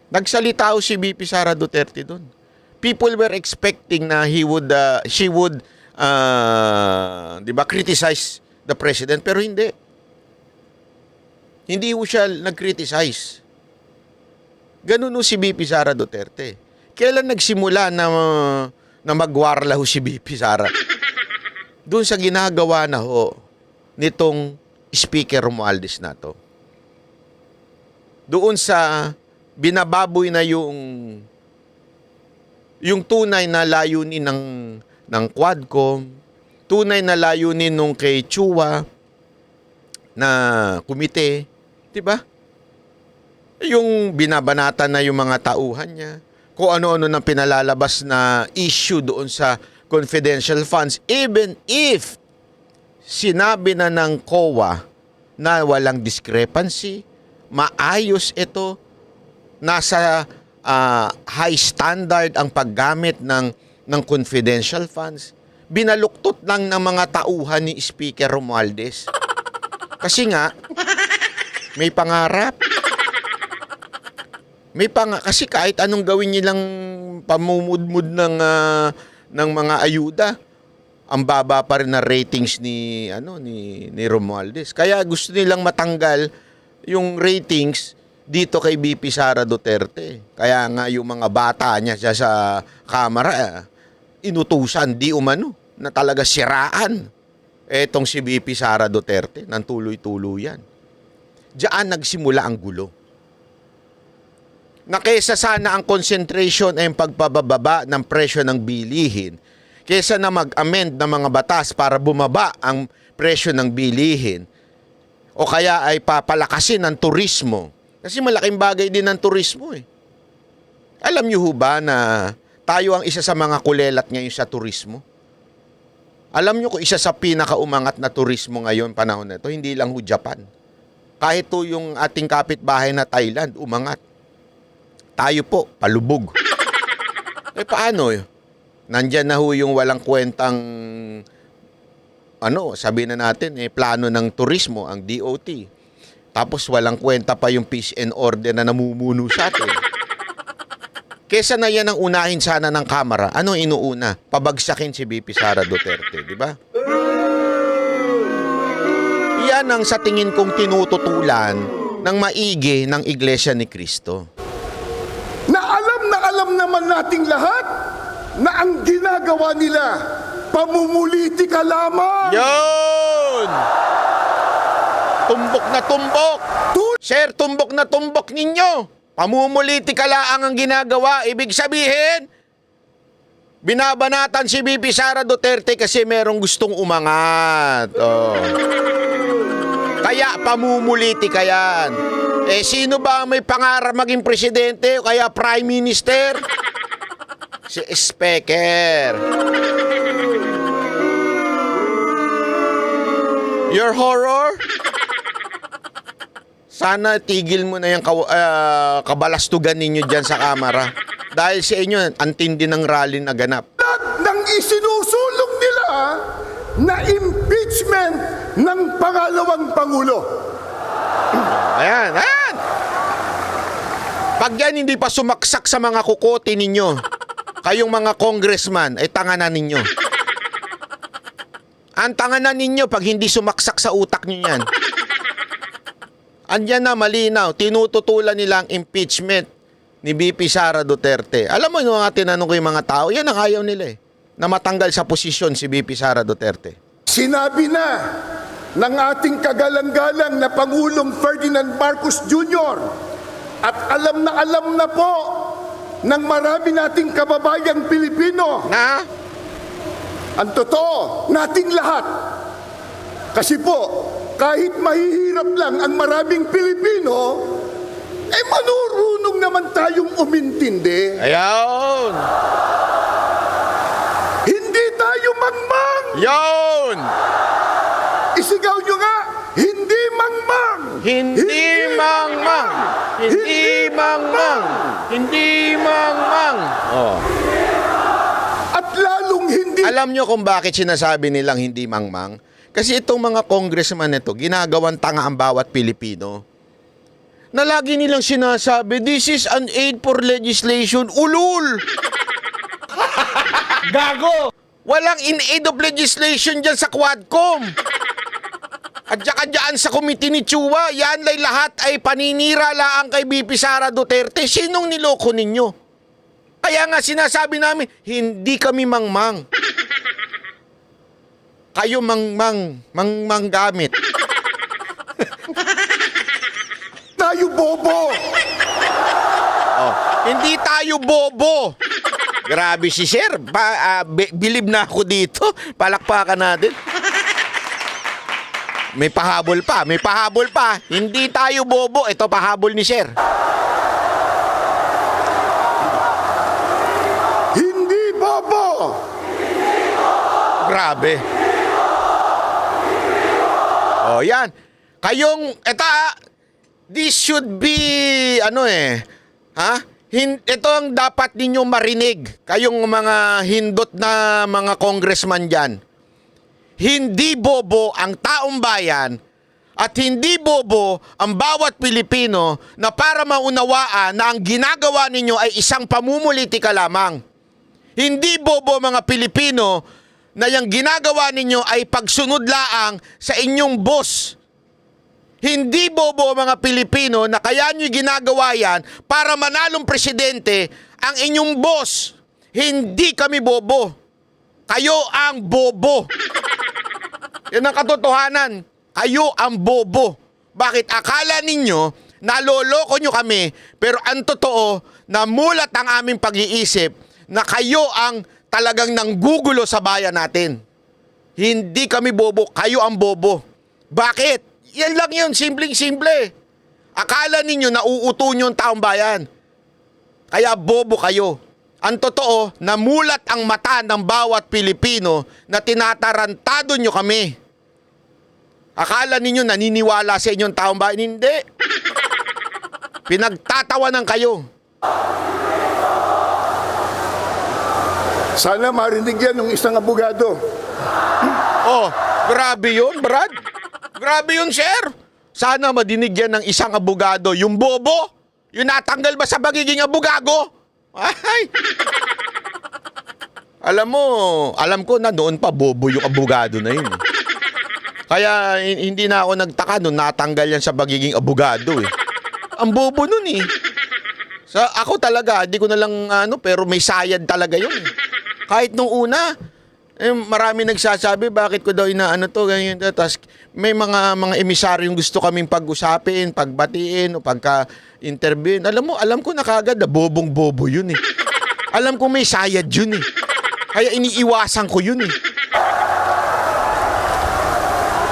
Nagsalita si BP Sara Duterte doon. People were expecting na she would di ba, criticize the president, pero hindi. Hindi siya nag-criticize. Ganun si BP Sara Duterte. Kailan nagsimula na magwarla si BP Sara? Doon sa ginagawa na nitong Speaker Romualdez na to. Doon sa binababoy na yung tunay na layunin ng Quadcom, tunay na layunin nung kay Chua na komite, 'di ba? Yung binabanatan na yung mga tauhan niya, kung ano-ano nang pinalalabas na issue doon sa confidential funds, even if sinabi na ng COA na walang discrepancy, maayos ito, nasa high standard ang paggamit ng confidential funds, binaluktot lang ng mga tauhan ni Speaker Romualdez. Kasi nga, may pangarap. Kasi kahit anong gawin nilang pamumudmud ng mga ayuda, ang baba pa rin na ratings ni Romualdez. Kaya gusto nilang matanggal yung ratings dito kay BP Sara Duterte. Kaya nga yung mga bata niya sa kamera, inutusan di umano na talaga siraan etong si BP Sara Duterte ng tuloy-tuluyan. Diyan nagsimula ang gulo. Na kesa sana ang concentration ay pagpababa ng presyo ng bilihin, kesa na mag-amend ng mga batas para bumaba ang presyo ng bilihin, o kaya ay papalakasin ang turismo. Kasi malaking bagay din ang turismo Alam niyo ba na tayo ang isa sa mga kulelat ngayon sa turismo? Alam niyo kung isa sa pinakaumangat na turismo ngayon panahon na ito, hindi lang Japan. Kahit yung ating kapitbahay na Thailand, umangat. Tayo po, palubog. Paano Nandyan na yung walang kwentang sabihin na natin, plano ng turismo, ang DOT. Tapos walang kwenta pa yung peace and order na namumuno sa atin. Kesa na yan ang unahin sana ng Kamara, ano inuuna? Pabagsakin si BP Sara Duterte, di ba? Yan ang sa tingin kong tinututulan ng maigi ng Iglesia ni Cristo. Na alam naman nating lahat na ang ginagawa nila, pamumulitika lamang. Yun! Tumbok na tumbok. Sir, tumbok na tumbok ninyo. Pamumulitika laang ang ginagawa. Ibig sabihin, binabanatan si BP Sara Duterte kasi merong gustong umangat. Kaya pamumulitika yan. Sino ba ang may pangarap maging presidente o kaya prime minister? Si Speaker. Your horror? Sana tigil mo na yung kabalastugan ninyo dyan sa kamera. Dahil sa inyo, ang tindi ng rally na ganap. Nang isinusulong nila na impeachment ng pangalawang Pangulo. Ayan. Pag yan hindi pa sumaksak sa mga kukote ninyo, kayong mga congressman, ay tanganan ninyo. Ang tanganan ninyo pag hindi sumaksak sa utak nyo yan. Andyan na, malinaw, tinututulan nila ang impeachment ni VP Sara Duterte. Alam mo yung mga tinanong ko yung mga tao, yan ang ayaw nila eh, na matanggal sa posisyon si VP Sara Duterte. Sinabi na ng ating kagalang-galang na Pangulong Ferdinand Marcos Jr. at alam na po ng marami nating kababayang Pilipino Na? ang totoo nating lahat. Kasi po, kahit mahihirap lang ang maraming Pilipino, eh manurunong naman tayong umintindi. Ayaw! Hindi tayo mangmang! Yon! Isigaw nyo nga, hindi mangmang! Hindi mangmang! Hindi mangmang! Hindi mangmang! Oh. At lalong hindi... Alam nyo kung bakit sinasabi nilang hindi mangmang? Kasi itong mga congressman nito, ginagawan tanga ang bawat Pilipino. Na lagi nilang sinasabi, this is an aid for legislation. Ulul! Gago! Walang in aid of legislation dyan sa Quadcom. At saka dyan sa committee ni Chua, yan lay lahat ay paninira laang kay VP Sara Duterte. Sinong niloko ninyo? Kaya nga sinasabi namin, hindi kami mangmang. Kayo mangmang gamit. tayo bobo! Oh, hindi tayo bobo. Grabe si Sir. Bilib na ako dito. Palakpakan natin. May pahabol pa. May pahabol pa. Hindi tayo bobo. Ito pahabol ni Sir. Hindi bobo! Grabe. Oh, yan. Kayong, this should be, ito ang dapat ninyong marinig. Kayong mga hindot na mga congressman dyan. Hindi bobo ang taong bayan at hindi bobo ang bawat Pilipino na para maunawaan na ang ginagawa ninyo ay isang pamumulitika lamang. Hindi bobo mga Pilipino na yung ginagawa ninyo ay pagsunod laang sa inyong boss. Hindi bobo mga Pilipino na kaya nyo ginagawa yan para manalong presidente ang inyong boss. Hindi kami bobo. Kayo ang bobo. Yan ang katotohanan. Kayo ang bobo. Bakit akala ninyo naloloko nyo kami pero ang totoo namulat ang aming pag-iisip na kayo ang talagang nanggugulo sa bayan natin. Hindi kami bobo, kayo ang bobo. Bakit? Yan lang yun, simpleng-simple. Akala ninyo nauuto nyo ang taong bayan. Kaya bobo kayo. Ang totoo, namulat ang mata ng bawat Pilipino na tinatarantado nyo kami. Akala ninyo naniniwala sa inyong taong bayan? Hindi. Pinagtatawanan kayo. Sana marinig yan ng isang abogado. Oh, grabe yun, Brad. Grabe yun, sir. Sana madinig yan ng isang abogado. Yung bobo, yung natanggal ba sa pagiging abogado? Ay. Alam ko na noon pa bobo yung abogado na yun. Kaya hindi na ako nagtaka nung natanggal yan sa pagiging abogado eh. Ang bobo nun eh. Ako talaga, hindi ko na lang pero may sayad talaga yun eh. Kahit nung una, marami nagsasabi, bakit ko daw inaano to, ganyan. Tapos may mga emisaryong gusto kaming pag-usapin, pagbatiin, o pagka-interview. Alam ko na kagad na bobong-bobo yun eh. Alam ko may sayad yun eh. Kaya iniiwasan ko yun eh.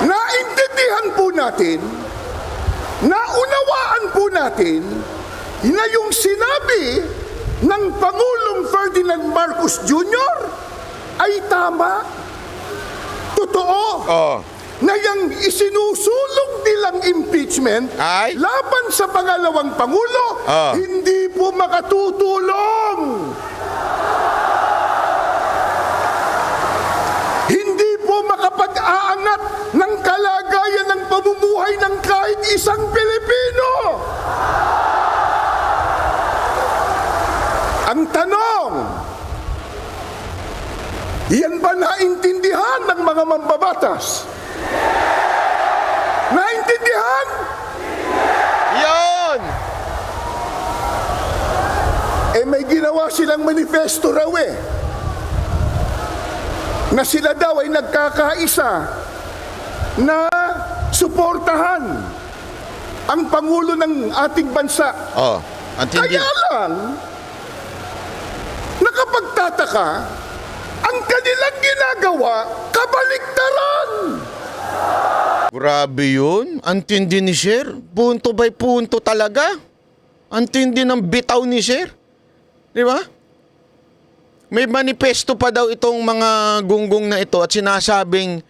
Naintindihan po natin, naunawaan po natin, na yung sinabi ng Pangulong Ferdinand Marcos Jr. ay tama. Totoo. Oh. Na yung isinusulong nilang impeachment Ay? laban sa pangalawang Pangulo, hindi po makatutulong. Hindi po makapag-aangat ng kalagayan ng pamumuhay ng kahit isang Pilipino. Yan ba naintindihan ng mga mambabatas? Naintindihan? Yon! May ginawa silang manifesto raw na sila daw ay nagkakaisa na suportahan ang Pangulo ng ating bansa. Oh, antindi. Kaya lang, nakapagtataka, ang kanilang ginagawa, kabaliktaran. Grabe yun. Antindi ni Sir. Punto by punto talaga. Antindi ng bitaw ni Sir. Di ba? May manifesto pa daw itong mga gunggong na ito at sinasabing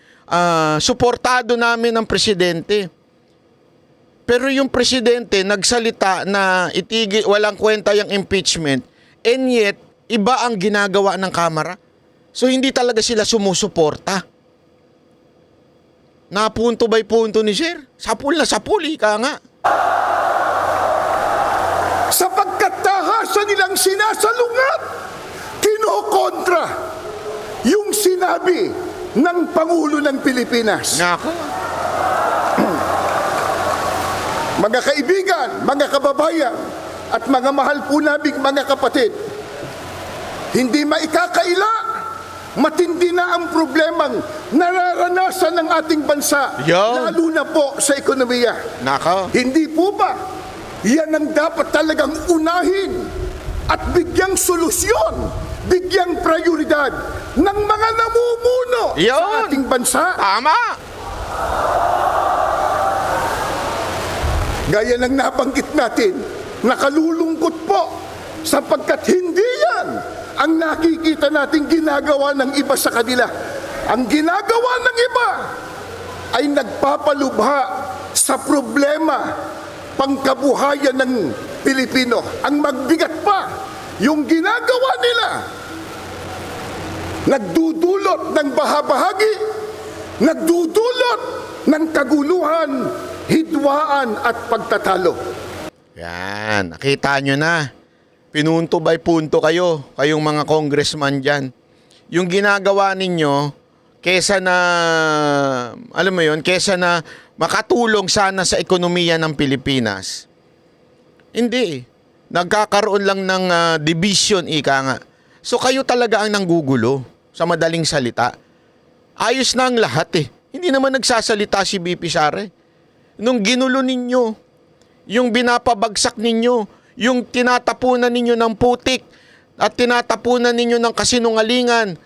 suportado namin ang presidente. Pero yung presidente nagsalita na itigil, walang kwenta yung impeachment, and yet, iba ang ginagawa ng Kamara. So hindi talaga sila sumusuporta. Na punto by punto ni Sir. Sapul na sapul, ika nga. Sapagkat tahasan nilang sinasalungat, kinokontra yung sinabi ng Pangulo ng Pilipinas. Nako. Mga kaibigan, mga kababayan, at mga mahal po naming mga kapatid, hindi maikakaila, matindi na ang problemang nararanasan ng ating bansa, Yo. lalo na po sa ekonomiya. Nako. Hindi po ba? Yan ang dapat talagang unahin at bigyang solusyon, bigyang prioridad ng mga namumuno Yun. sa ating bansa. Tama. Gaya ng nabanggit natin, nakalulungkot po sapagkat hindi yan ang nakikita nating ginagawa ng iba sa kanila. Ang ginagawa ng iba ay nagpapalubha sa problema pangkabuhayan ng Pilipino. Ang magbigat pa, yung ginagawa nila, nagdudulot ng bahabahagi, nagdudulot ng kaguluhan, hidwaan at pagtatalo. Yan, nakita nyo na. Pinunto by punto kayo, kayong mga congressman dyan. Yung ginagawa ninyo, kesa na, alam mo yun, kesa na makatulong sana sa ekonomiya ng Pilipinas. Hindi. Nagkakaroon lang ng division, ika nga. So kayo talaga ang nanggugulo, sa madaling salita. Ayos na ang lahat eh. Hindi naman nagsasalita si BP Sara. Nung ginulo ninyo, yung binapabagsak ninyo, yung tinatapunan ninyo ng putik, at tinatapunan ninyo ng kasinungalingan,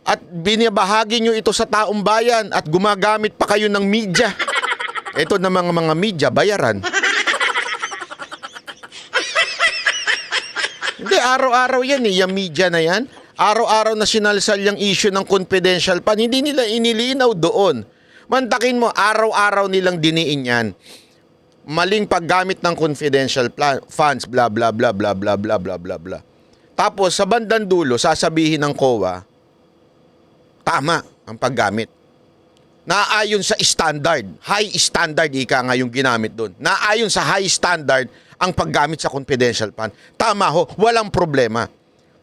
at binibahagi nyo ito sa taong bayan, at gumagamit pa kayo ng media. Ito na mga media, bayaran. Hindi, araw-araw yan eh, yung media na yan. Araw-araw na sinalsal yung issue ng confidential fund, hindi nila inilinaw doon. Mantakin mo, araw-araw nilang diniin yan. Maling paggamit ng confidential funds, bla bla bla bla bla bla bla bla bla. Tapos sa bandang dulo, sasabihin ng COA, tama ang paggamit. Naayon sa standard, high standard ika nga yung ginamit doon. Naayon sa high standard ang paggamit sa confidential fund. Tama ho, walang problema.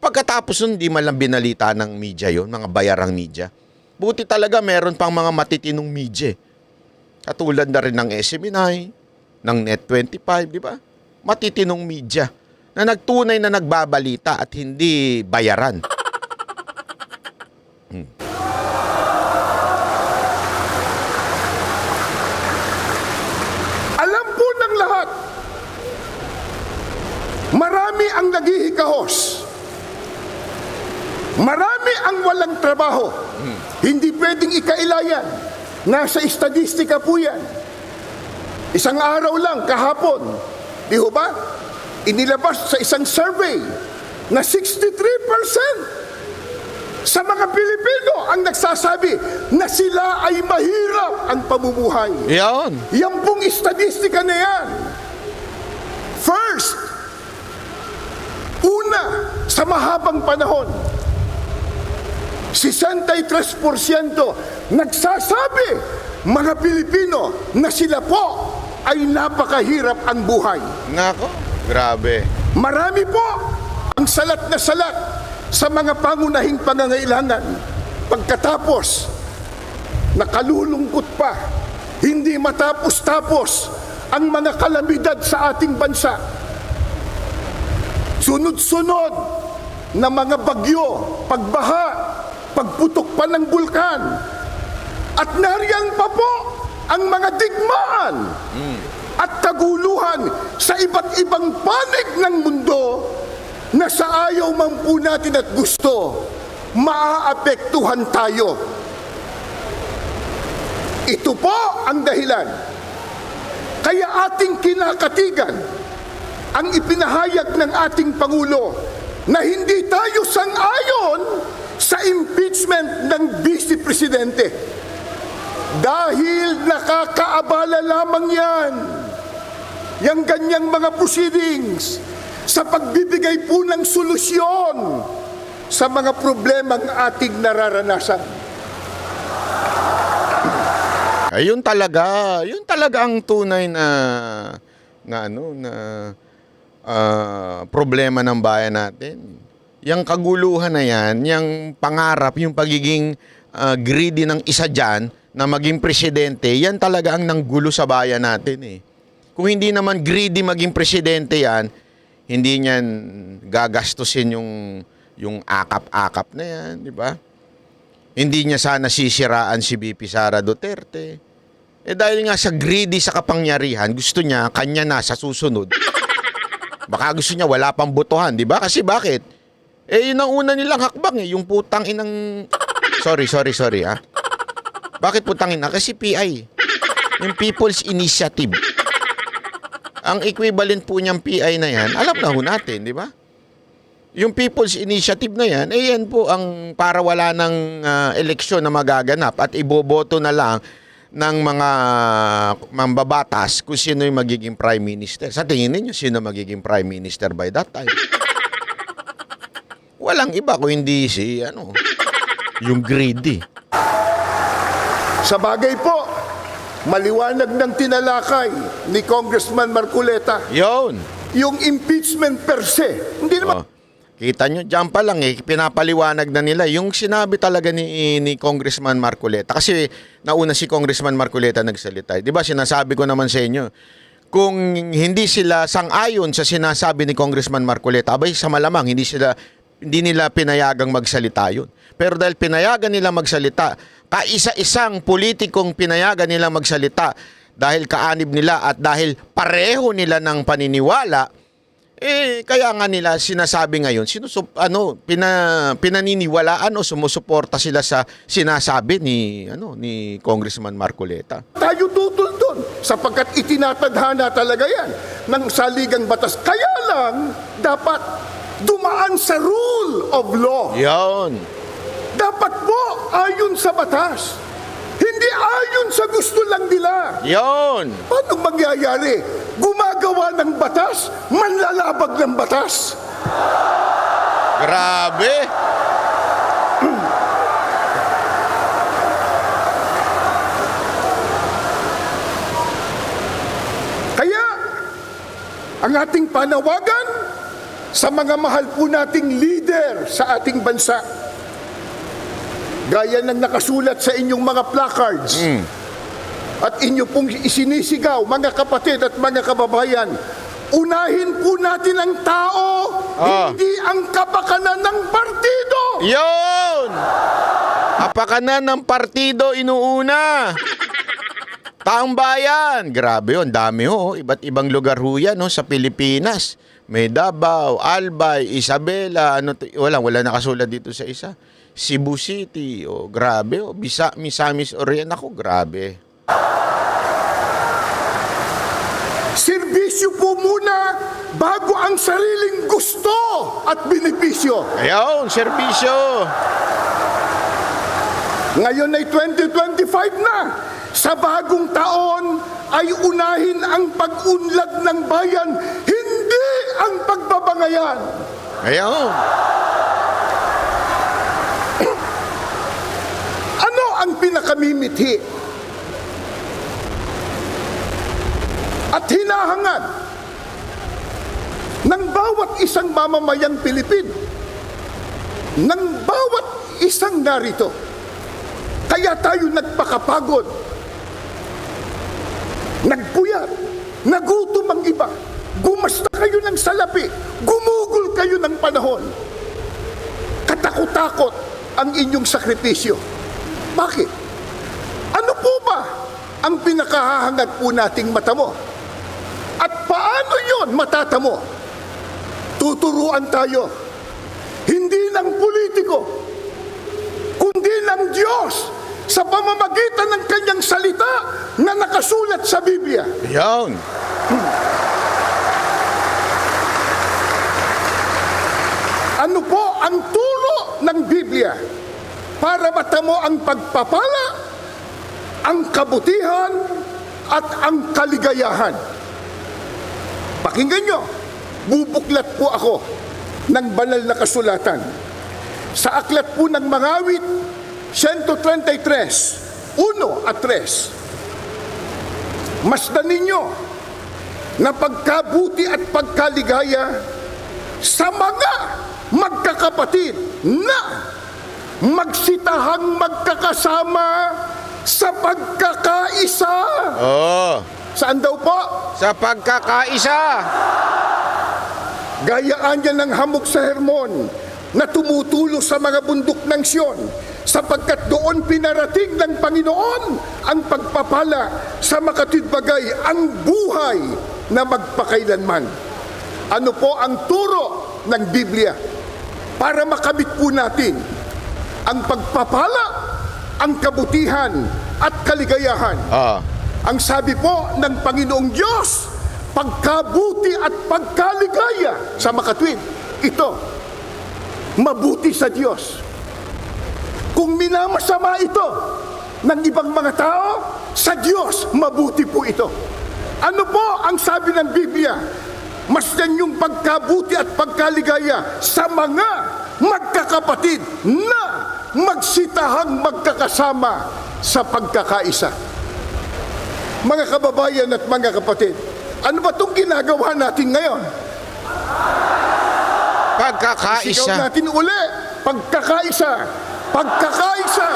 Pagkatapos nun, di man lang binalita ng media yon, mga bayarang media. Buti talaga meron pang mga matitinong media. Katulad na rin ng SMNI, ng Net25, di ba? Matitinong media na nagtunay na nagbabalita at hindi bayaran. Alam po ng lahat, marami ang naghihikahos. Marami ang walang trabaho. Hindi pwedeng ikailayan. Nasa estadistika po yan. Isang araw lang, kahapon, di ho ba? Inilabas sa isang survey na 63% sa mga Pilipino ang nagsasabi na sila ay mahirap ang pamumuhay. Yan. Yan pong estadistika na yan. First, una, sa mahabang panahon, 63% nagsasabi, mga Pilipino, na sila po ay napakahirap ang buhay. Nako, grabe. Marami po ang salat na salat sa mga pangunahing pangangailangan. Pagkatapos, nakalulungkot pa, hindi matapos-tapos ang mga kalamidad sa ating bansa. Sunod-sunod na mga bagyo, pagbaha, pagputok pa ng bulkan, at nariyan pa po ang mga digmaan at kaguluhan sa iba't ibang panig ng mundo na sa ayaw man po natin at gusto, maaapektuhan tayo. Ito po ang dahilan. Kaya ating kinakatigan ang ipinahayag ng ating Pangulo na hindi tayo sang-ayon sa impeachment ng Vice Presidente. Dahil nakakaabala lamang yan, yung ganyang mga proceedings, sa pagbibigay po ng solusyon sa mga problemang ating nararanasan. Ayun talaga ang tunay na problema ng bayan natin. Yung kaguluhan na yan, yung pangarap, yung pagiging greedy ng isa dyan na maging presidente, yan talaga ang nanggulo sa bayan natin eh. Kung hindi naman greedy maging presidente yan, hindi niyan gagastusin yung akap-akap na yan, di ba? Hindi niya sana sisiraan si VP Sara Duterte. Eh dahil nga sa greedy sa kapangyarihan, gusto niya, kanya na sa susunod. Baka gusto niya wala pang botohan, di ba? Kasi bakit? Eh yun ang una nilang hakbang eh, yung putang inang... Sorry ha. Bakit putang ina? Kasi PI. Yung People's Initiative. Ang equivalent po niyang PI na yan, alam na ho natin, di ba? Yung People's Initiative na yan, eh yan po ang para wala ng eleksyon na magaganap at iboboto na lang ng mga mambabatas kung sino yung magiging Prime Minister. Sa tingin ninyo, sino magiging Prime Minister by that time? Walang iba kung hindi si, yung greedy. Sa bagay po, maliwanag ng tinalakay ni Congressman Marcoleta. Yun. Yung impeachment per se. Hindi naman... Kita nyo, dyan pa lang pinapaliwanag na nila. Yung sinabi talaga ni Congressman Marcoleta. Kasi nauna si Congressman Marcoleta nagsalita. Di ba sinasabi ko naman sa inyo, kung hindi sila sang-ayon sa sinasabi ni Congressman Marcoleta, abay sa malamang hindi nila pinayagang magsalita yun. Pero dahil pinayagan nila magsalita, kaisa-isang politikong pinayagan nila magsalita dahil kaanib nila at dahil pareho nila ng paniniwala, kaya nga nila sinasabi ngayon, pinaniniwalaan o sumusuporta sila sa sinasabi ni Congressman Marcoleta. Tayo tutol doon sapagkat itinatadhana talaga yan ng saligang batas. Kaya lang, dapat dumaan sa rule of law. Yan. Dapat po ayon sa batas. Hindi ayon sa gusto lang nila. Yon. Paano mangyayari? Gumagawa ng batas, manlalabag ng batas. Grabe. Kaya, ang ating panawagan sa mga mahal po nating leader sa ating bansa, gaya ng nakasulat sa inyong mga placards at inyo pong isinisigaw, mga kapatid at mga kababayan, unahin po natin ang tao, hindi ang kapakanan ng partido. Yon! Kapakanan ng partido inuuna. Taong bayan. Grabe yun, dami ho. Iba't ibang lugar ho yan sa Pilipinas. May Davao, Albay, Isabela, wala nakasulat dito sa isa. Cebu City, grabe, Misamis Oriental, ako, grabe. Serbisyo po muna bago ang sariling gusto at benepisyo. Ayun, serbisyo. Ngayon ay 2025 na. Sa bagong taon ay unahin ang pag-unlad ng bayan, hindi ang pagbabangayan. Ayun. Ano ang pinakamimithi at hinahangad ng bawat isang mamamayang Pilipino? ng bawat isang narito. Kaya tayo nagpakapagod, nagpuyat, nagutom ang iba, gumasta kayo ng salapi, gumugol kayo ng panahon. Katakot-takot ang inyong sakripisyo. Bakit? Ano po ba ang pinakahahangad po nating mata mo? At paano yon matatamo? Tuturuan tayo, hindi ng politiko, kundi ng Diyos sa pamamagitan ng kanyang salita na nakasulat sa Biblia. Yan. Ano po ang turo ng Biblia para matamo ang pagpapala, ang kabutihan, at ang kaligayahan? Pakinggan nyo, bubuklat po ako ng banal na kasulatan. Sa aklat po ng Mangawit, 133, 1 at 3. Masdan ninyo na pagkabuti at pagkaligaya sa mga magkakapatid na magsitahang magkakasama sa pagkakaisa. Oh, Saan daw po? sa pagkakaisa. Gayaan niya ng hamog sa Hermon na tumutulo sa mga bundok ng Sion, sapagkat doon pinarating ng Panginoon ang pagpapala sa makatwidbagay, ang buhay na magpakailanman. Ano po ang turo ng Biblia para makamit po natin ang pagpapala, ang kabutihan at kaligayahan? Ang sabi po ng Panginoong Diyos, pagkabuti at pagkaligaya sa makatwid, ito, mabuti sa Diyos. Kung minamasama ito ng ibang mga tao, sa Diyos, mabuti po ito. Ano po ang sabi ng Biblia? Masdan yung pagkabuti at pagkaligaya sa mga magkakapatid na magsitahang magkakasama sa pagkakaisa. Mga kababayan at mga kapatid, ano ba itong ginagawa natin ngayon? Pagkakaisa. Sigaw natin uli, pagkakaisa, pagkakaisa.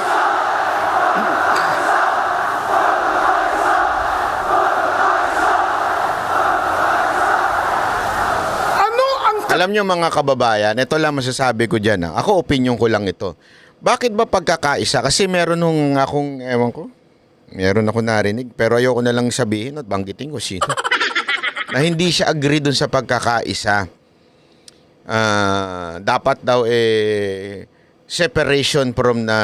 Ano ang Alam nyo mga kababayan, ito lang masasabi ko dyan. Ako, opinion ko lang ito. Bakit ba pagkakaisa? Kasi meron nung akong, ewan ko, meron ako narinig, pero ayoko na lang sabihin at banggitin ko sino. Na hindi siya agree dun sa pagkakaisa. Dapat daw separation from na...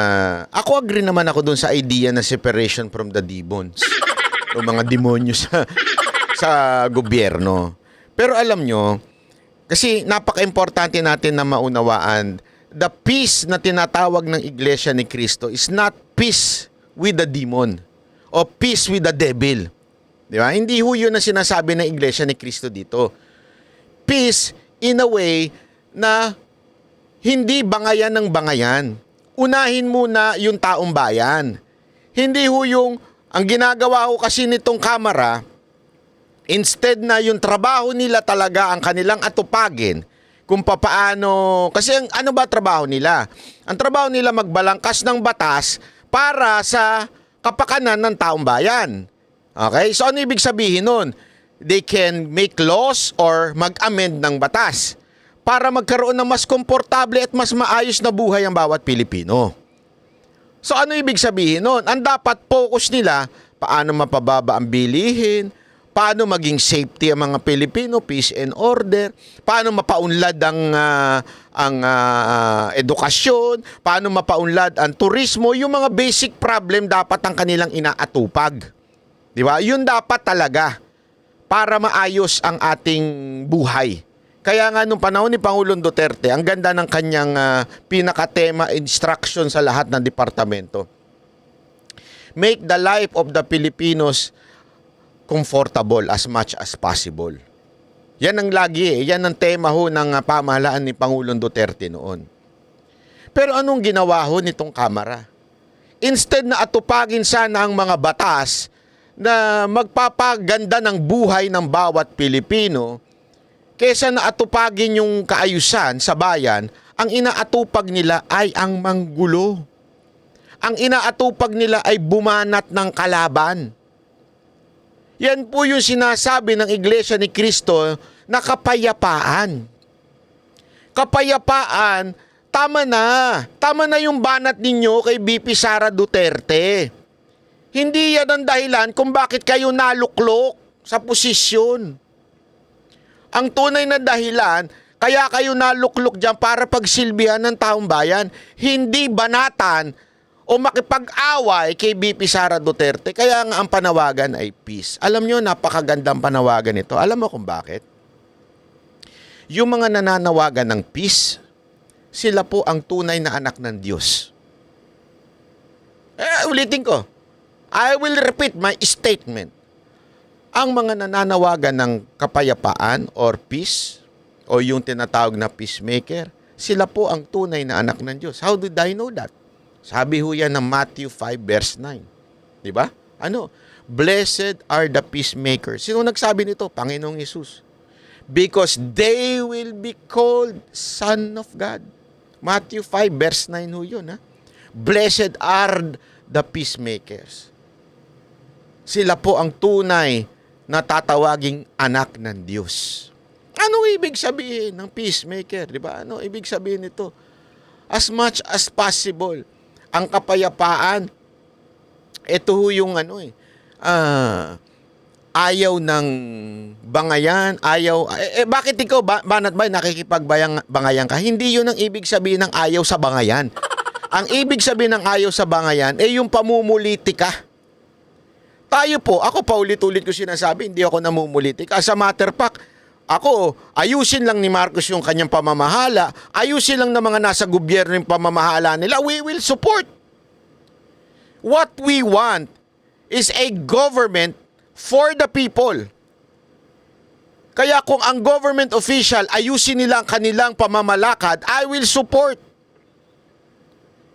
Ako agree naman ako dun sa idea na separation from the demons. O mga demonyo sa gobyerno. Pero alam nyo, kasi napaka-importante natin na maunawaan, the peace na tinatawag ng Iglesia ni Cristo is not peace with the demon o peace with the devil. Di ba? Hindi ho yun ang sinasabi ng Iglesia ni Cristo dito. Peace in a way na hindi bangayan ng bangayan. Unahin muna yung taong bayan. Hindi ho yung, ang ginagawa ho kasi nitong kamera, instead na yung trabaho nila talaga ang kanilang atupagin, kung papaano, kasi ano ba trabaho nila? Ang trabaho nila magbalangkas ng batas para sa kapakanan ng taong bayan. Okay? So ano ibig sabihin nun? They can make laws or mag-amend ng batas para magkaroon ng mas komportable at mas maayos na buhay ang bawat Pilipino. So ano ibig sabihin nun? Ang dapat focus nila, paano mapababa ang bilihin, paano maging safety ang mga Pilipino, peace and order, paano mapaunlad ang edukasyon, paano mapaunlad ang turismo, yung mga basic problem dapat ang kanilang inaatupag. Di ba? Yun dapat talaga para maayos ang ating buhay. Kaya nga nung panahon ni Pangulong Duterte, ang ganda ng kanyang pinakatema instruction sa lahat ng departamento. Make the life of the Filipinos comfortable as much as possible. Yan ang lagi yan ang tema ho ng pamahalaan ni Pangulong Duterte noon. Pero anong ginawa ho nitong Kamara? Instead na atupagin sana ang mga batas na magpapaganda ng buhay ng bawat Pilipino, kesa na atupagin yung kaayusan sa bayan, ang inaatupag nila ay ang manggulo. Ang inaatupag nila ay bumanat ng kalaban. Yan po yung sinasabi ng Iglesia ni Cristo na kapayapaan. Kapayapaan, tama na. Tama na yung banat ninyo kay BP Sara Duterte. Hindi yan ang dahilan kung bakit kayo naluklok sa posisyon. Ang tunay na dahilan, kaya kayo naluklok dyan para pagsilbihan ng taong bayan. Hindi banatan o makipag-away kay BP Sara Duterte. Kaya nga ang panawagan ay peace. Alam nyo, napakagandang panawagan ito. Alam mo kung bakit? Yung mga nananawagan ng peace, sila po ang tunay na anak ng Diyos. Ulitin ko. I will repeat my statement. Ang mga nananawagan ng kapayapaan or peace, o yung tinatawag na peacemaker, sila po ang tunay na anak ng Diyos. How did I know that? Sabi ho yan ng Matthew 5 verse 9. Diba? Ano? Blessed are the peacemakers. Sino nagsabi nito? Panginoong Hesus. Because they will be called Son of God. Matthew 5 verse 9 ho yun. Ha? Blessed are the peacemakers. Sila po ang tunay na tatawaging anak ng Diyos. Ano ibig sabihin ng peacemaker? Diba? Ano ibig sabihin nito? As much as possible, ang kapayapaan, ito ho yung ayaw ng bangayan, ayaw, bakit ikaw, Banat Bay, nakikipagbangayan ka? Hindi yun ang ibig sabihin ng ayaw sa bangayan. Ang ibig sabihin ng ayaw sa bangayan, yung pamumulitika. Tayo po, ako paulit-ulit ko sinasabi, hindi ako namumulitika. As a matter of fact, ako, ayusin lang ni Marcos yung kanyang pamamahala, ayusin lang ng mga nasa gobyerno yung pamamahala nila, we will support. What we want is a government for the people. Kaya kung ang government official ayusin nila ang kanilang pamamalakad, I will support.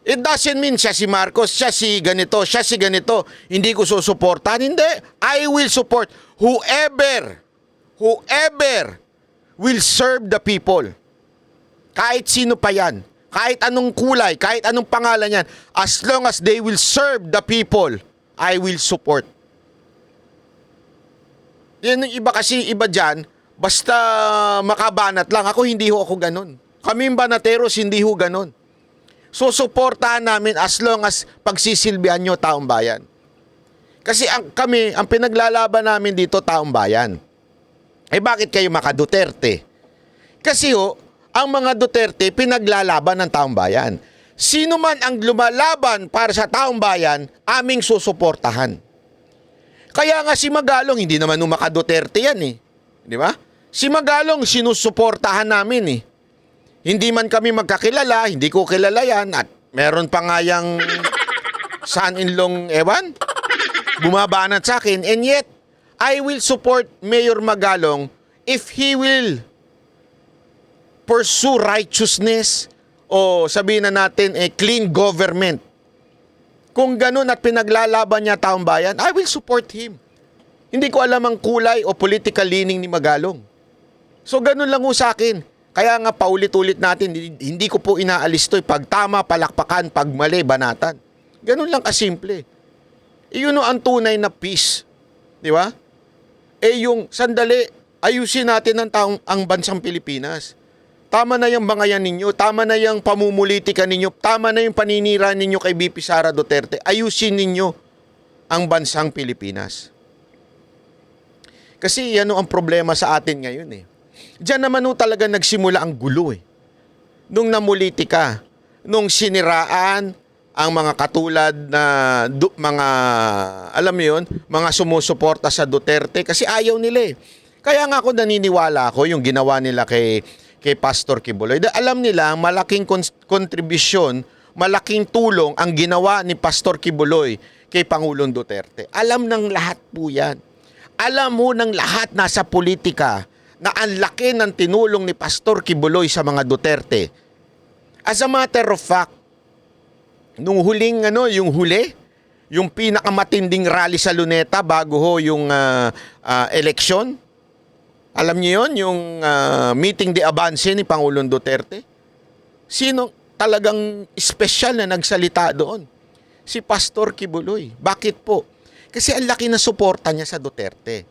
It doesn't mean siya si Marcos, siya si ganito, siya si ganito. Hindi ko susuportahan. Hindi. I will support whoever will serve the people. Kahit sino pa yan. Kahit anong kulay, kahit anong pangalan yan. As long as they will serve the people, I will support. Yan yung iba kasi, iba dyan, basta makabanat lang. Ako, hindi ho ako ganun. Kaming banateros, hindi ho ganun. So, suportahan namin as long as pagsisilbihan nyo taong bayan. Kasi kami, ang pinaglalaban namin dito, taong bayan. Bakit kayo maka-Duterte? Kasi ang mga Duterte, pinaglalaban ng taong bayan. Sino man ang lumalaban para sa taong bayan, aming susuportahan. Kaya nga si Magalong, hindi naman maka-Duterte yan eh. Di ba? Si Magalong, sinusuportahan namin eh. Hindi man kami magkakilala, hindi ko kilala yan, at meron pa nga yung son-in-law ewan, bumabanat sa akin, and yet, I will support Mayor Magalong if he will pursue righteousness o sabihin na natin clean government. Kung ganun at pinaglalaban niya taong bayan, I will support him. Hindi ko alam ang kulay o political leaning ni Magalong. So ganun lang sa akin. Kaya nga paulit-ulit natin, hindi ko po inaalis to. Pag tama, palakpakan, pag mali, banatan. Ganun lang kasimple. Yun ang tunay na peace. Di ba? Yung sandali, ayusin natin ang bansang Pilipinas. Tama na yung bangayan ninyo, tama na yung pamumulitika ninyo, tama na yung paninira ninyo kay BP Sara Duterte. Ayusin ninyo ang bansang Pilipinas. Kasi yan ang problema sa atin ngayon eh. Diyan naman talaga nagsimula ang gulo eh. Nung namulitika, nung siniraan ang mga katulad na mga, alam mo yun, mga sumusuporta sa Duterte kasi ayaw nila eh. Kaya nga ako naniniwala ako yung ginawa nila kay Pastor Quiboloy. Alam nila malaking kontribusyon, malaking tulong ang ginawa ni Pastor Quiboloy kay Pangulong Duterte. Alam ng lahat po yan. Alam mo ng lahat nasa politika na ang laki ng tinulong ni Pastor Quiboloy sa mga Duterte. As a matter of fact, nung huling yung pinakamatinding rally sa Luneta bago yung eleksyon, alam niyo yon, yung meeting de avance ni Pangulong Duterte. Sino talagang espesyal na nagsalita doon? Si Pastor Kibuloy. Bakit po? Kasi ang laki na suporta niya sa Duterte.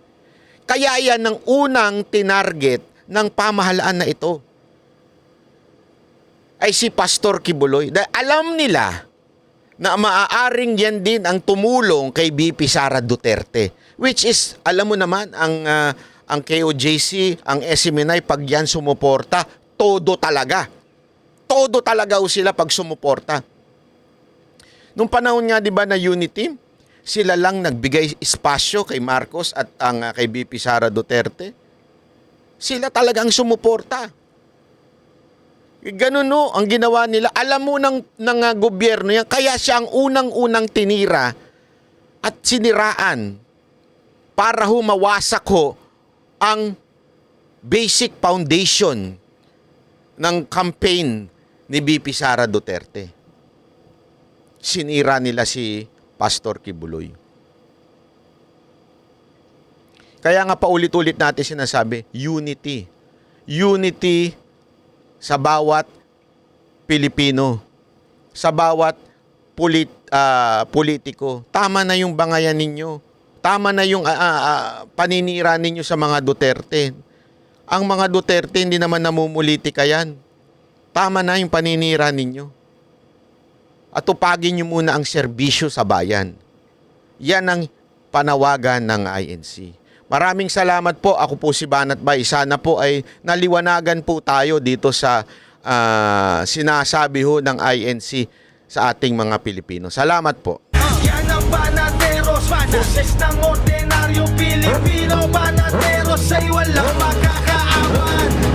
Kaya yan ang unang tinarget ng pamahalaan na ito ay si Pastor Kibuloy. Dahil alam nila na maaaring yan din ang tumulong kay BP Sara Duterte. Which is, alam mo naman, ang KOJC, ang SMNI, pag yan sumuporta, todo talaga. Todo talaga sila pag sumuporta. Nung panahon nga, di ba, na Unity, sila lang nagbigay espasyo kay Marcos at kay BP Sara Duterte. Sila talagang sumuporta. Ganun no, ang ginawa nila. Alam mo ng gobyerno yan, kaya siya ang unang-unang tinira at siniraan para mawasak ang basic foundation ng campaign ni BP Sara Duterte. Sinira nila si Pastor Kibuloy. Kaya nga paulit-ulit natin sinasabi, unity. Unity sa bawat Pilipino, sa bawat politiko. Tama na yung bangayan ninyo. Tama na yung paninira ninyo sa mga Duterte. Ang mga Duterte hindi naman namumulitika yan. Tama na yung paninira ninyo. At tupagin nyo muna ang serbisyo sa bayan. Yan ang panawagan ng INC. Maraming salamat po. Ako po si Banat Bay. Sana po ay naliwanagan po tayo dito sa sinasabi ng INC sa ating mga Pilipino. Salamat po. Yan ang Banateros, boses ng ordinaryo Pilipino. Banateros ay walang makakaawan.